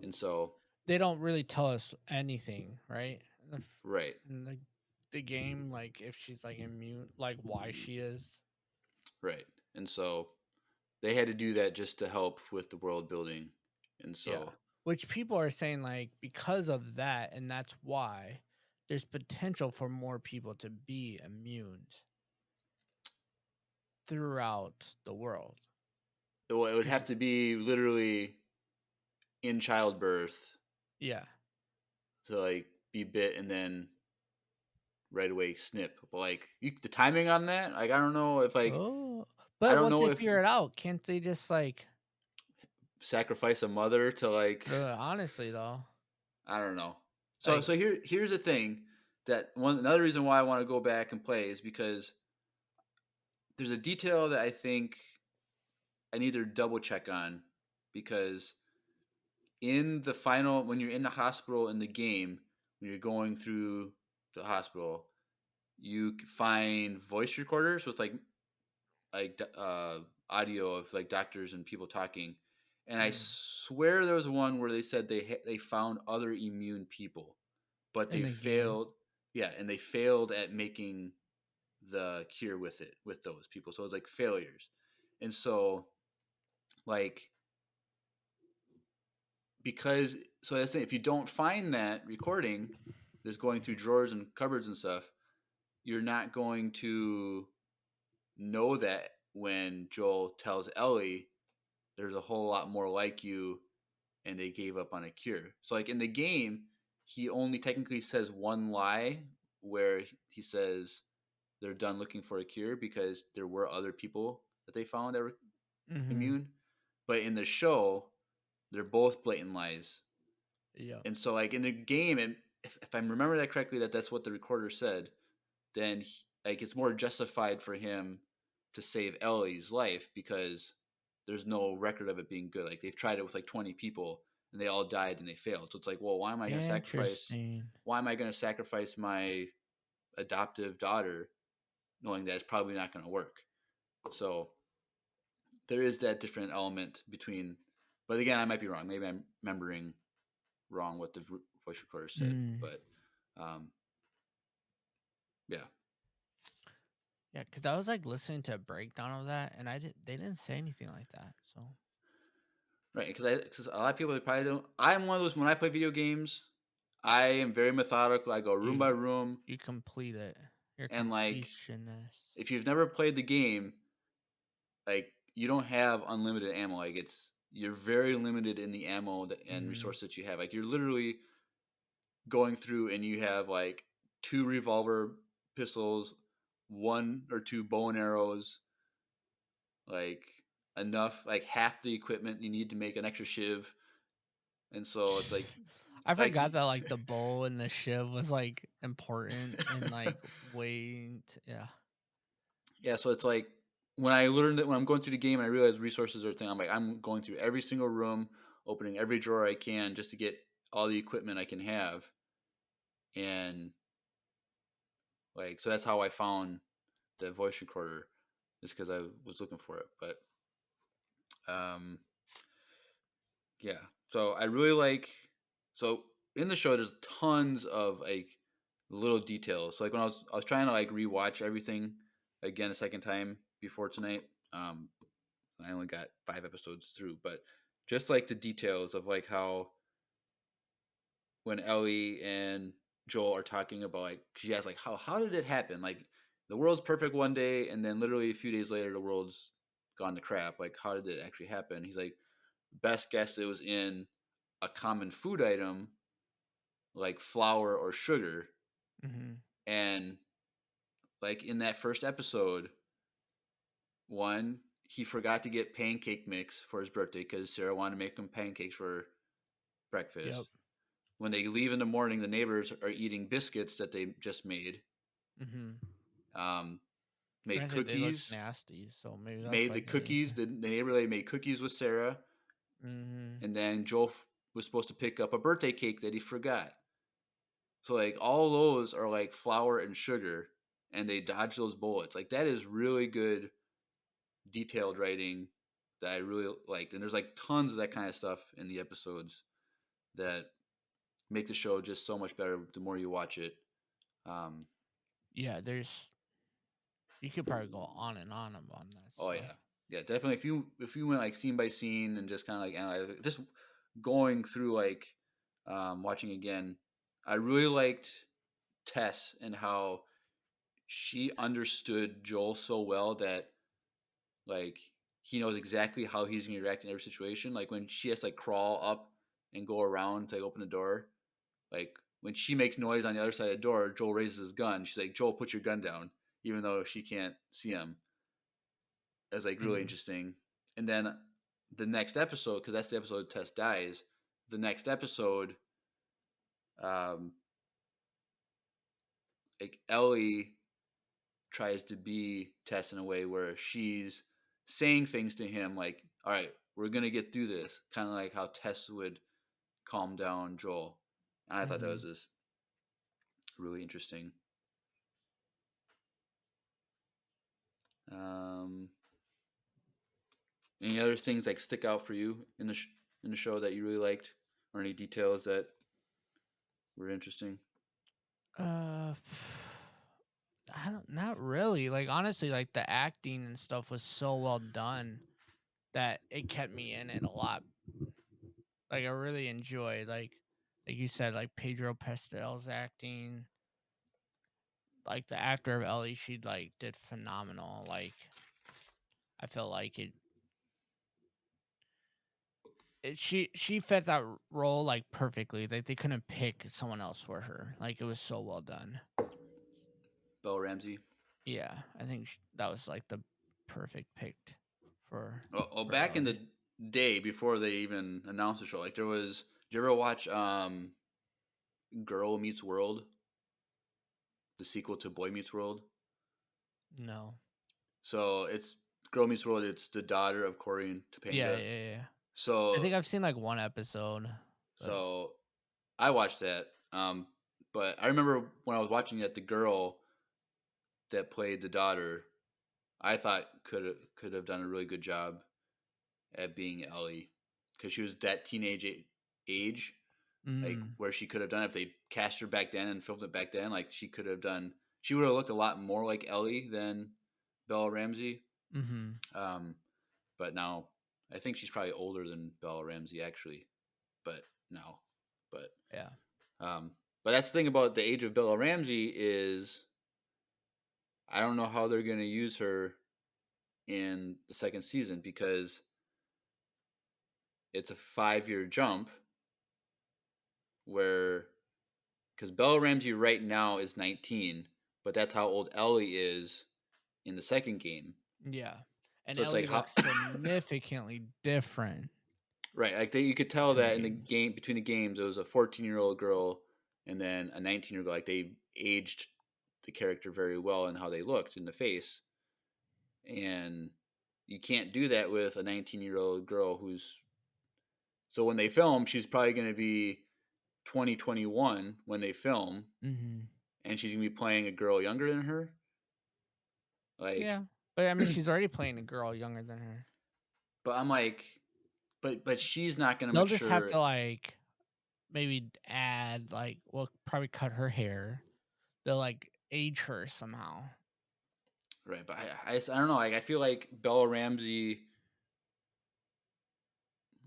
and so They don't really tell us anything, right? right, In the game, like if she's like immune, like why she is. right, and so they had to do that just to help with the world building, and Yeah. so Which people are saying like because of that, and that's why there's potential for more people to be immune throughout the world. It would have to be literally in childbirth Yeah. to like be bit and then right away snip. But like the timing on that, like I don't know if like Oh, I but don't once know they if figure it out, can't they just like? sacrifice a mother to like Honestly, though, I don't know. So like, so here's the thing that another reason why I want to go back and play is because there's a detail that I think I need to double check on because in the final when you're in the hospital in the game when you're going through the hospital you find voice recorders with like audio of like doctors and people talking and I swear there was one where they said they found other immune people but in they the game. failed and they failed at making the cure with those people so it's like failures and so like because so that's the thing, if you don't find that recording that's going through drawers and cupboards and stuff you're not going to know that when Joel tells Ellie there's a whole lot more like you and they gave up on a cure so like in the game he only technically says one lie where he says they're done looking for a cure because there were other people that they found that were Mm-hmm. immune but in the show they're both blatant lies. Yeah. And so, like in the game, and if I remember that correctly, that's what the recorder said. Then, like, it's more justified for him to save Ellie's life because there's no record of it being good. Like they've tried it with like 20 people and they all died and they failed. So it's like, well, why am I going to sacrifice? Interesting. Why am I going to sacrifice my adoptive daughter, knowing that it's probably not going to work? So there is that different element between. But again, I might be wrong. Maybe I'm remembering wrong what the voice recorder said, but um, yeah, Yeah, because I was like listening to a breakdown of that, and they didn't say anything like that. So right. Because a lot of people probably don't. I'm one of those when I play video games, I am very methodical. I go room by room, you complete it. You're and like completionist. if you've never played the game, like you don't have unlimited ammo. Like you're very limited in the ammo and resources that you have. Like you're literally going through and you have like 2 revolver pistols, 1 or 2 bow and arrows, like enough, like half the equipment you need to make an extra shiv. And so it's I like forgot that like the bow and the shiv was like important in like weight. Yeah. yeah. So it's like when I learned that when I'm going through the game and I realize resources are a thing, I'm like I'm going through every single room, opening every drawer I can just to get all the equipment I can have, and like so that's how I found the voice recorder, just because I was looking for it. But yeah. So I really like so in the show there's tons of like little details. So like when I was trying to like rewatch everything again a second time before tonight. I only got 5 episodes through, but just like the details of like how when Ellie and Joel are talking about like she asks like how did it happen? Like the world's perfect one day and then literally a few days later the world's gone to crap. Like how did it actually happen? He's like best guess it was in a common food item like flour or sugar. Mm-hmm. And like in that first episode, one, he forgot to get pancake mix for his birthday because Sarah wanted to make him pancakes for breakfast. Yep. When they leave in the morning, the neighbors are eating biscuits that they just made. Mm-hmm. Made Granted, they look cookies. nasty, so maybe that's Made why the they. cookies. The neighbor lady made cookies with Sarah. Mm-hmm. And then Joel was supposed to pick up a birthday cake that he forgot. So like all those are like flour and sugar, and they dodge those bullets. Like that is really good, detailed writing that I really liked. And there's like tons of that kind of stuff in the episodes that make the show just so much better the more you watch it. Yeah, there's. You could probably go on and on about that Oh stuff. yeah, definitely. If you went like scene by scene and just kind of like analyze it, just going through like watching again, I really liked Tess and how she understood Joel so well that like he knows exactly how he's gonna react in every situation. Like when she has to like crawl up and go around to like, open the door, like when she makes noise on the other side of the door, Joel raises his gun. She's like, "Joel, put your gun down," even though she can't see him. That's like really interesting. And then the next episode, because that's the episode Tess dies. The next episode, um, like Ellie tries to be Tess in a way where she's saying things to him like, "All right, we're gonna get through this," kind of like how Tess would calm down Joel. And I thought that was just really interesting. Any other things like stick out for you in the show that you really liked, or any details that were interesting? Not really. Like honestly, like the acting and stuff was so well done that it kept me in it a lot. Like I really enjoyed like you said, like Pedro Pascal's acting. Like the actor of Ellie, she like did phenomenal. Like I felt like she fit that role like perfectly. Like they couldn't pick someone else for her. Like it was so well done. Belle Ramsey. Yeah, I think that was like the perfect pick for. Oh, for back in Ellie. the day before they even announced the show, like there was. Did you ever watch Girl Meets World, the sequel to Boy Meets World? No. So it's Girl Meets World. It's the daughter of Corey and Yeah, Topanga. yeah, yeah. I So think I've seen like one episode. But... so I watched that. But I remember when I was watching it, the girl that played the daughter, I thought could have done a really good job at being Ellie, because she was that teenage age, like where she could have done, if they cast her back then and filmed it back then, like she could have done. She would have looked a lot more like Ellie than Bella Ramsey. But now I think she's probably older than Bella Ramsey actually. But now, but yeah. But that's the thing about the age of Bella Ramsey is I don't know how they're going to use her in the second season, because it's a 5-year jump where, because Bella Ramsey right now is 19, but that's how old Ellie is in the second game. Yeah. And So it's Ellie like how looks significantly different. right, like you could tell that in the game, between the games, it was a 14-year-old girl and then a 19-year-old girl. Like they aged the character very well in how they looked in the face, and you can't do that with a 19-year-old girl who's. So when they film, she's probably going to be 2021 when they film, and she's going to be playing a girl younger than her. Like, yeah, but I mean, she's already playing a girl younger than her. But I'm like, but she's not going to They'll mature. just have to like maybe add like, well, probably cut her hair. They'll like age her somehow. Right, but I don't know. Like I feel like Bella Ramsey,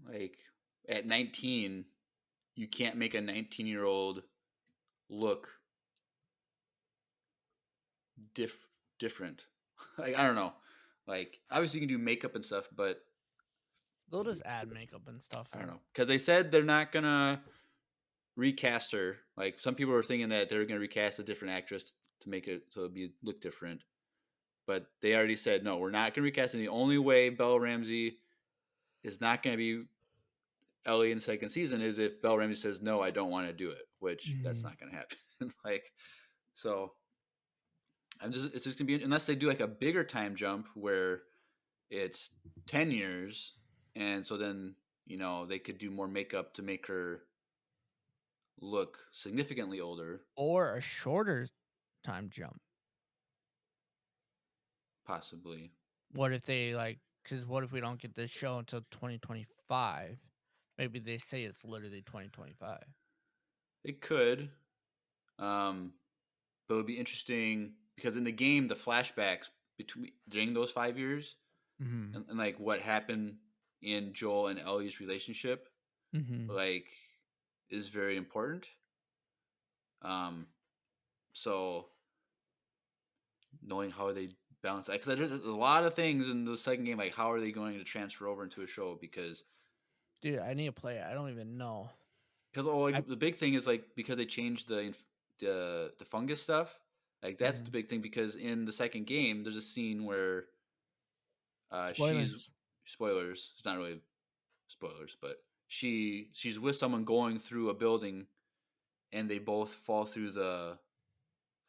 like at 19, you can't make a 19-year-old look different. Like I don't know. Like obviously you can do makeup and stuff, but they'll just add makeup and stuff. I don't know, because they said they're not gonna recast her. Like some people are thinking that they're gonna recast a different actress to make it so it'll look different. But they already said no, we're not gonna recast. And the only way Bella Ramsey is not gonna be Ellie in the second season is if Bella Ramsey says no, I don't want to do it, which that's not gonna happen. Like so. It's just gonna be, unless they do like a bigger time jump where it's 10 years, and so then they could do more makeup to make her look significantly older, or a shorter time jump. possibly. What if they like? Because what if we don't get this show until 2025? Maybe they say it's literally 2025. It could, but it would be interesting because in the game, the flashbacks during those 5 years, and like what happened in Joel and Ellie's relationship, like is very important. So knowing how they balance that, because there's a lot of things in the second game, like how are they going to transfer over into a show? Because Dude, I need to play it. I don't even know. I the big thing is like because they changed the fungus stuff. Like that's the Mhm. big thing because in the second game there's a scene where she's Spoilers. spoilers. It's not really spoilers, but she's with someone going through a building, and they both fall through the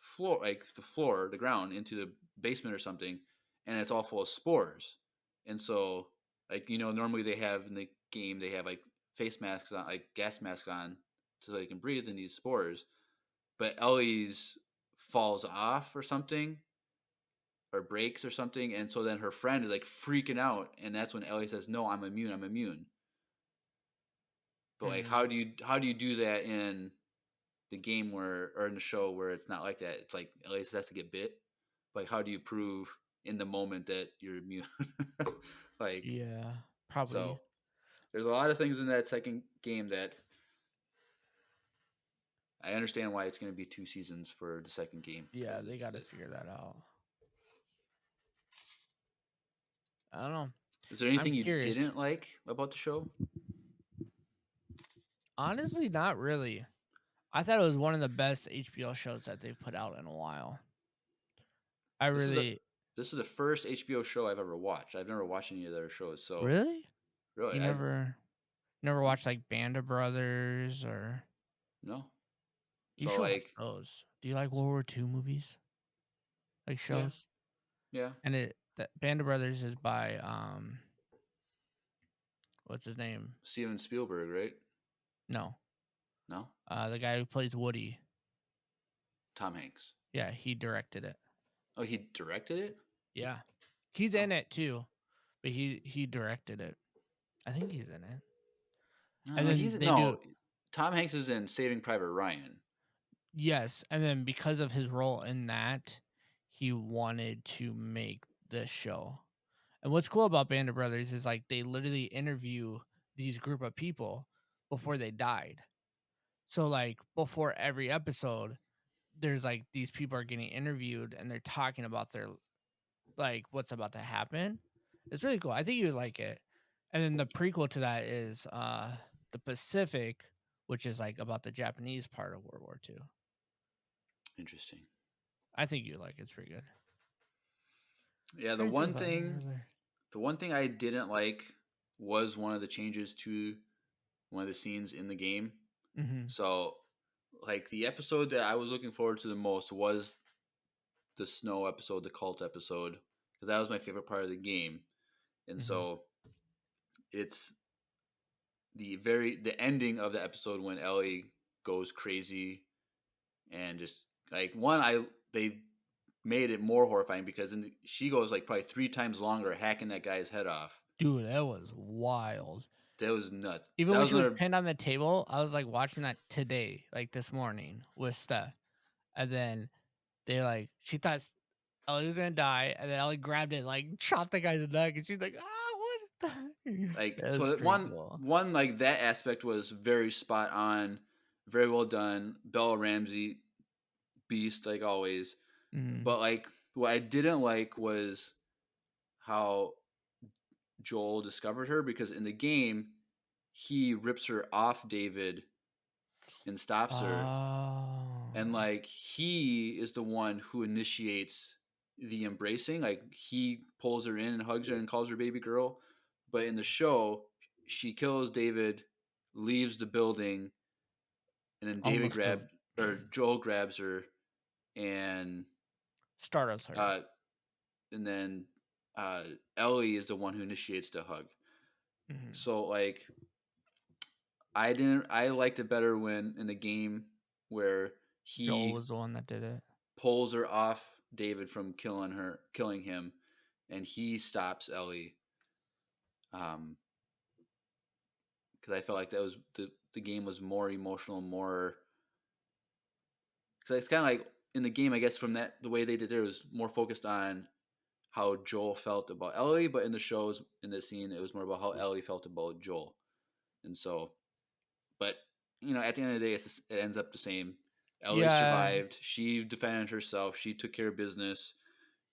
floor, the ground, into the basement or something, and it's all full of spores. And so, like normally they have in the game they have like face masks on, like gas masks on, so they can breathe in these spores. But Ellie's falls off or something, or breaks or something, and so then her friend is like freaking out, and that's when Ellie says, "No, I'm immune. I'm immune." But like, Mhm. how do you do that in the game or in the show where it's not like that? It's like Ellie has to get bit. Like, how do you prove in the moment that you're immune? Like, Yeah, probably. so there's a lot of things in that second game that I understand why it's going to be 2 seasons for the second game. Yeah, 'Cause they got to it's figure that out. I don't know. is there I'm anything you curious. didn't like about the show? Honestly, not really. I thought it was one of the best HBO shows that they've put out in a while. I This is the really, this is the first HBO show I've ever watched. I've never watched any of their shows, so really, really, you never watched like Band of Brothers or no. you So should watch like, those. Do you like World War II movies, like yeah, shows? yeah. And that Band of Brothers is by what's his name? Steven Spielberg, right? No, No, the guy who plays Woody. Tom Hanks. Yeah, he directed it. Oh, he directed it. Yeah, he's Oh, in it too, but he directed it. I think he's in it. And no, then he's they do no. Tom Hanks is in Saving Private Ryan. yes, and then because of his role in that, he wanted to make this show. And what's cool about Band of Brothers is like they literally interview these group of people before they died. So like before every episode, there's like these people are getting interviewed and they're talking about their like what's about to happen. It's really cool. I think you'd like it. And then the prequel to that is the Pacific, which is like about the Japanese part of World War II. Interesting. I think you like it. It's pretty good. Yeah, Trying to think if I ever. the one thing I didn't like was one of the changes to one of the scenes in the game. Mm-hmm. So, like the episode that I was looking forward to the most was the snow episode, the cult episode, because that was my favorite part of the game. And Mm-hmm. so it's the ending of the episode when Ellie goes crazy and just like they made it more horrifying because she goes like probably 3 times longer hacking that guy's head off. Dude, that was wild. That was nuts. Even That when was she was another pinned on the table, I was like watching that today, like this morning with Steph. And then they like, she thought Ellie was gonna die, and then Ellie grabbed it, like chopped the guy's neck, and she's like, "Ah, what is that?" like That so was that pretty cool. one like that aspect was very spot on, very well done. Bella Ramsey, beast like always. Mm. But like what I didn't like was how Joel discovered her because in the game he rips her off David and stops her, and Oh, like he is the one who initiates the embracing. Like he pulls her in and hugs her and calls her baby girl. But in the show she kills David, leaves the building, and then David almost killed grabbed or Joel grabs her, and Stardust her. uh and then uh Ellie is the one who initiates the hug. Mm-hmm. So like I liked it better when in the game where Joel he was the one that did it. pulls her off David from killing him, and he stops Ellie. Because I felt like that was the game was more emotional, more because it's kind of like in the game, I guess from that the way they did it was more focused on how Joel felt about Ellie, but in the shows in the scene it was more about how Ellie felt about Joel, and so, but at the end of the day, it ends up the same. Ellie Yeah, survived. She defended herself. She took care of business.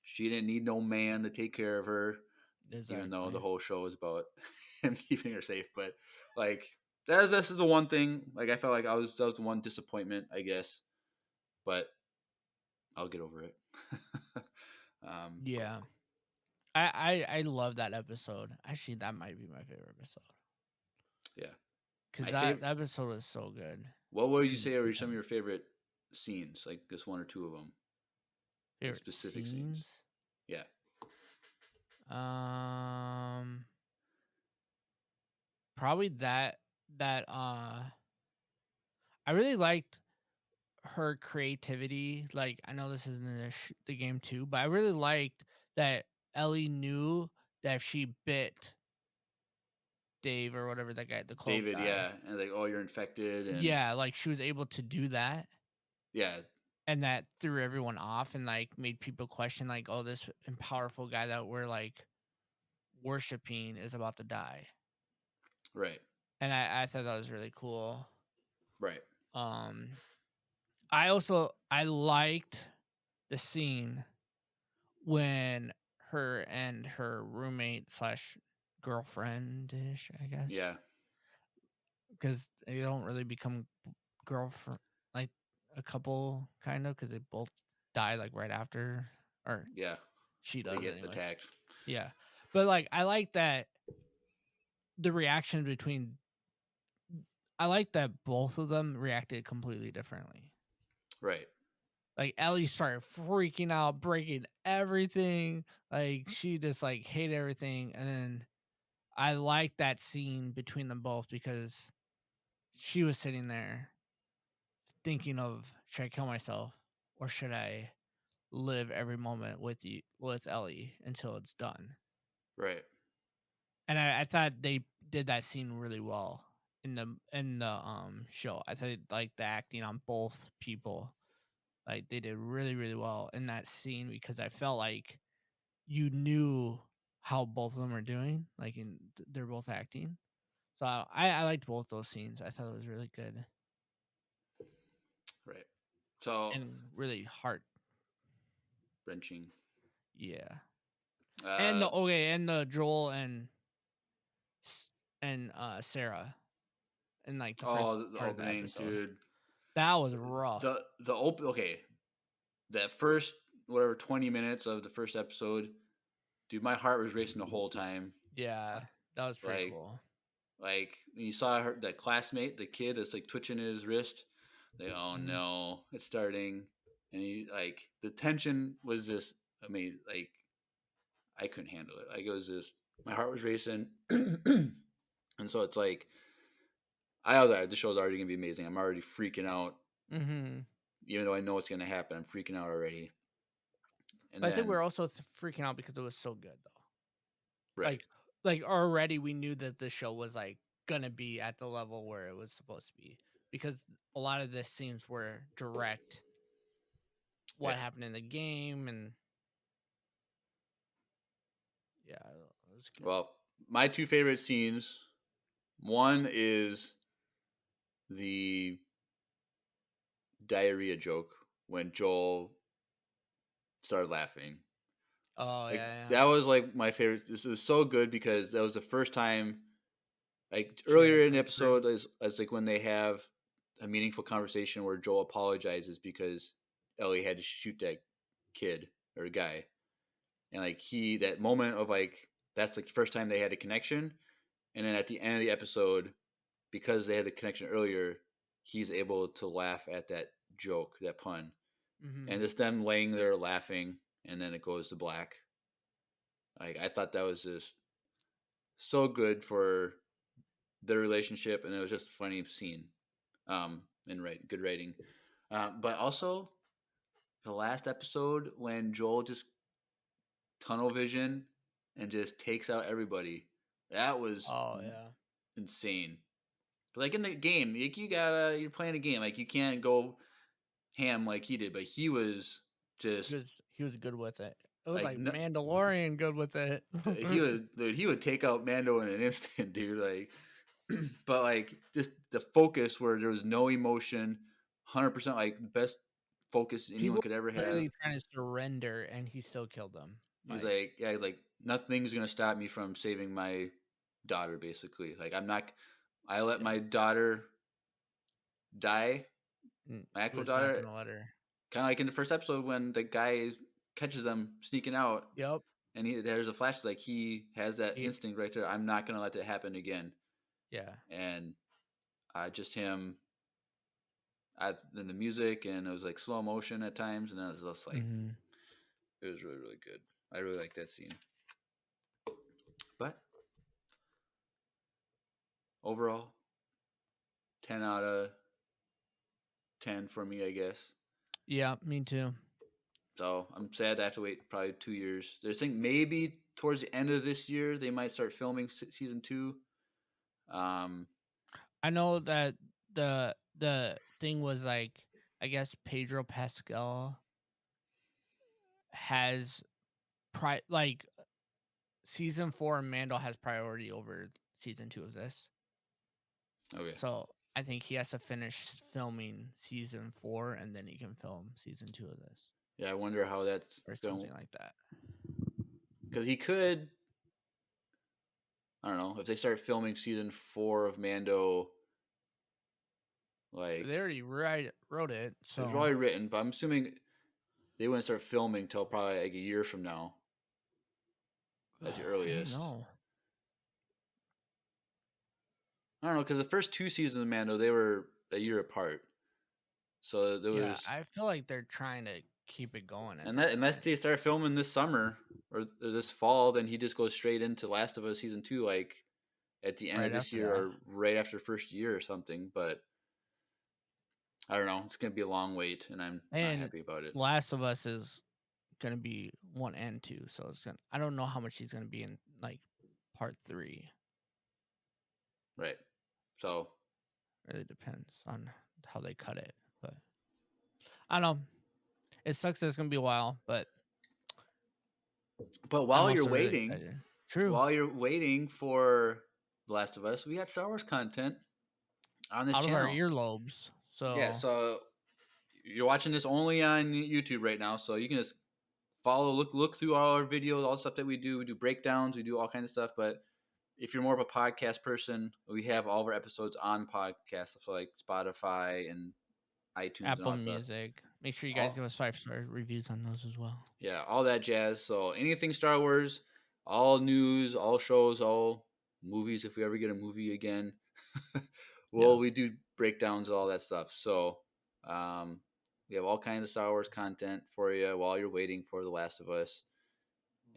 She didn't need no man to take care of her, even though the exactly. whole show was about him keeping her safe. But like this is the one thing. Like I felt like that was the one disappointment, I guess. But I'll get over it. um, Yeah. I love that episode. Actually, that might be my favorite episode yeah, because my that, favorite. that episode was so good. What would you And say are some of yeah, your favorite scenes? Like just one or two of them, like favorite specific scenes. scenes. Yeah, Um, Probably that I really liked her creativity. Like I know this isn't the game too, but I really liked that Ellie knew that if she bit Dave or whatever that guy, the cloak David. guy, Yeah, and like oh you're infected and yeah, like she was able to do that, yeah, and that threw everyone off and like made people question like, oh, this powerful guy that we're like worshiping is about to die. right, And I thought that was really cool. right. Um, I liked the scene when her and her roommate slash girlfriend ish, I guess, Yeah, because they don't really become girlfriend like a couple kind of because they both die like right after, or yeah. she They does get anyways. attacked. Yeah, but like I like that the reaction between I like that both of them reacted completely differently. Right. Like Ellie started freaking out, breaking everything. Like she just like hated everything, and then I like that scene between them both because she was sitting there thinking of should I kill myself or should I live every moment with Ellie until it's done. Right. And I thought they did that scene really well in the show. I thought like the acting on both people, like they did really really well in that scene because I felt like you knew how both of them are doing, like they're both acting. So I liked both those scenes. I thought it was really good Right. So and really heart. wrenching. Yeah, and Uh the Joel and Sarah in like the first the part of the opening, episode. dude. That was rough. The open okay. That first whatever 20 minutes of the first episode, dude, my heart was racing the whole time. Yeah, that was pretty Like cool. like when you saw her that classmate, the kid that's like twitching his wrist, like oh Mhm. no, it's starting. And he like the tension was just I mean, like I couldn't handle it. Like it was just my heart was racing. And so it's like I was like, this show's already gonna be amazing. I'm already freaking out, Mhm. even though I know it's gonna happen. I'm freaking out already. And But I think we then are also freaking out because it was so good though. right, Like already we knew that the show was like gonna be at the level where it was supposed to be because a lot of the scenes were direct what yeah. happened in the game and yeah, it was good. Well, my two favorite scenes. One is the diarrhea joke when Joel started laughing. Oh Like yeah, yeah. that was like my favorite. This was so good because that was the first time. Like She had a earlier in the breakthrough. episode, as like when they have a meaningful conversation where Joel apologizes because Ellie had to shoot that kid or guy, and like that moment of like that's like the first time they had a connection, and then at the end of the episode, because they had the connection earlier, he's able to laugh at that joke, that pun, and Mhm. it's them laying there laughing, and then it goes to black. Like I thought that was just so good for their relationship, and it was just a funny scene. And good writing. But also the last episode when Joel just tunnel vision and just takes out everybody. That was Oh yeah. insane. But like in the game, like you're playing a game, like you can't go ham like he did, but he was just He was good with it. It was like like Mandalorian good with it. he would take out Mando in an instant, dude. Like, but like just the focus where there was no emotion, 100% like best focus anyone People could ever were have. literally trying to surrender, and he still killed them. He's like, nothing's gonna stop me from saving my daughter. Basically, like I'm not. I let my daughter die, my he actual was not daughter. gonna let her. Kind of like in the first episode when the guy catches them sneaking out, Yep. and there's a flash. Like he has that He- instinct right there. I'm not gonna let that happen again. Yeah. And just him. In the music, and it was like slow motion at times, and it was just like it was really really good. I really like that scene. But overall, 10 out of 10 for me, I guess. Yeah, me too. So I'm sad I have to wait probably 2 years. I think maybe towards the end of this year they might start filming season 2. I know that the thing was like, I guess Pedro Pascal has like season 4 Mando has priority over season 2 of this. Okay. So I think he has to finish filming season 4 and then he can film season 2 of this. Yeah, I wonder how that's or something like that. Because he could, I don't know, if they start filming season 4 of Mando, like They already wrote it, so it's already written, but I'm assuming they wouldn't start filming till probably like a year from now. That's the earliest. No, I don't know, because the first 2 seasons of Mando, they were a year apart. So there was. I feel like they're trying to keep it going. Unless they start filming this summer or this fall, then he just goes straight into Last of Us season 2, like at the end Right of this after year that. or right after first year or something. But I don't know. It's gonna be a long wait, and I'm not happy about it. Last of Us is gonna be 1 and 2, so it's gonna. I don't know how much he's gonna be in like part 3. Right. So It really depends on how they cut it, but I don't know. It sucks that it's gonna be a while, but while I'm you're also really waiting, excited. True. while you're waiting for The Last of Us, we got Star Wars content on this Out channel. of our earlobes. So Yeah, so you're watching this only on YouTube right now, so you can just follow, look through all our videos, all the stuff that we do. We do breakdowns, we do all kinds of stuff. But if you're more of a podcast person, we have all of our episodes on podcasts, so like Spotify and iTunes and Apple all that stuff. Music. Make sure you guys give us 5-star reviews on those as well. Yeah, all that jazz. So anything Star Wars, all news, all shows, all movies. If we ever get a movie again, we do breakdowns of all that stuff. So we have all kinds of Star Wars content for you while you're waiting for The Last of Us.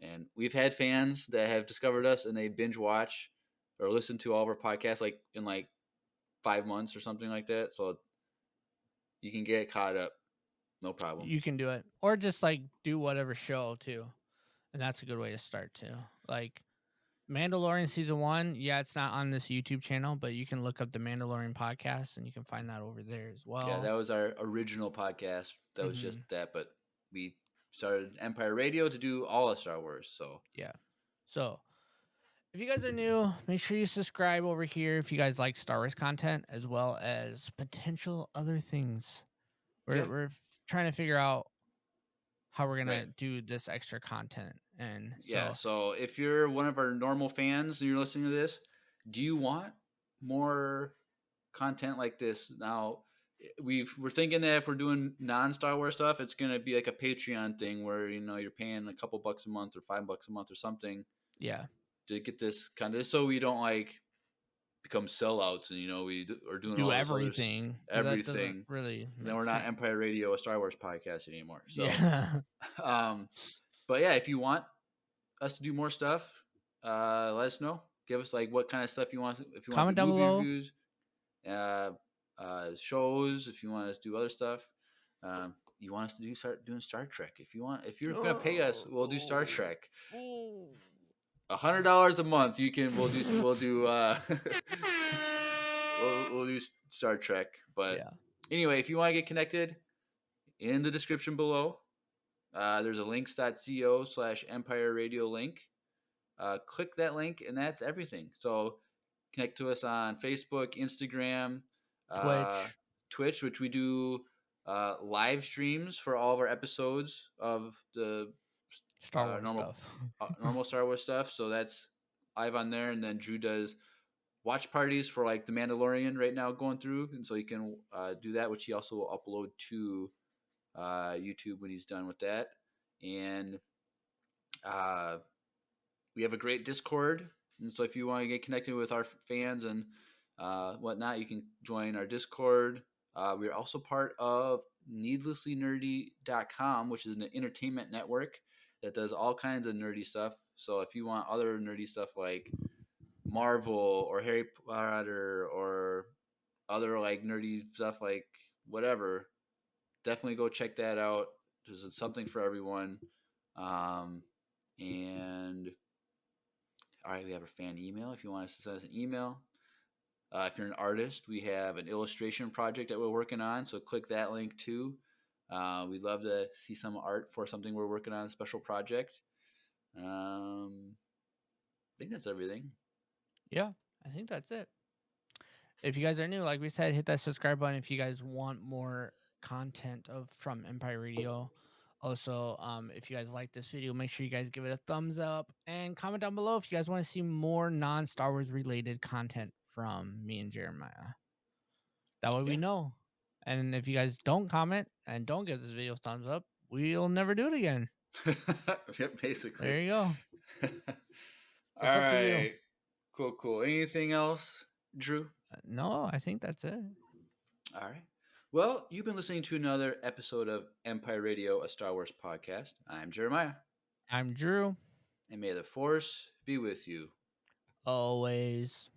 And we've had fans that have discovered us and they binge watch or listen to all of our podcasts like in like 5 months or something like that. So you can get caught up. No problem. You can do it. Or just like do whatever show too. And that's a good way to start too. Like Mandalorian season 1, yeah, it's not on this YouTube channel, but you can look up the Mandalorian podcast and you can find that over there as well. Yeah, that was our original podcast. That was just that, but we started Empire Radio to do all of Star Wars. So yeah. So if you guys are new, make sure you subscribe over here if you guys like Star Wars content as well as potential other things. We're trying to figure out how we're gonna do this extra content. And so if you're one of our normal fans and you're listening to this, do you want more content like this? Now we're thinking that if we're doing non-Star Wars stuff, it's gonna be like a Patreon thing where you're paying a couple bucks a month or $5 a month or something. Yeah. To get this kind of, so we don't like become sellouts and we are doing do all everything. Everything. Really. Then we're not Empire Radio, a Star Wars podcast anymore. So, yeah. But yeah, if you want us to do more stuff, let us know. Give us like what kind of stuff you want. If you comment want down below. Reviews, shows. If you want us to do other stuff, you want us to start doing Star Trek. If you're gonna pay us, we'll do Star Trek. $100 a month. We'll do we'll do Star Trek. But anyway, if you want to get connected, in the description below, there's a links.co/Empire Radio link. Click that link, and that's everything. So connect to us on Facebook, Instagram, Twitch. Twitch, which we do live streams for all of our episodes of the Star Wars normal stuff. normal Star Wars stuff. So that's live on there, and then Drew does watch parties for like The Mandalorian right now going through, and so you can do that, which he also will upload to YouTube when he's done with that. And we have a great Discord, and so if you want to get connected with our fans and whatnot, you can join our Discord. We're also part of needlesslynerdy.com, which is an entertainment network that does all kinds of nerdy stuff. So if you want other nerdy stuff like Marvel or Harry Potter or other like nerdy stuff like whatever, definitely go check that out. There's something for everyone. And all right, we have a fan email if you want us to send us an email. If you're an artist, we have an illustration project that we're working on, so click that link too. We'd love to see some art for something we're working on, a special project. I think that's everything. Yeah, I think that's it. If you guys are new, like we said, hit that subscribe button if you guys want more content from Empire Radio. Also, if you guys like this video, make sure you guys give it a thumbs up and comment down below if you guys want to see more non-Star Wars related content from me and Jeremiah. That way we know. And if you guys don't comment and don't give this video a thumbs up, we'll never do it again. Yep, basically. There you go. All up to you. right. Cool. Anything else, Drew? No, I think that's it. All right. Well, you've been listening to another episode of Empire Radio, a Star Wars podcast. I'm Jeremiah. I'm Drew. And may the Force be with you. Always.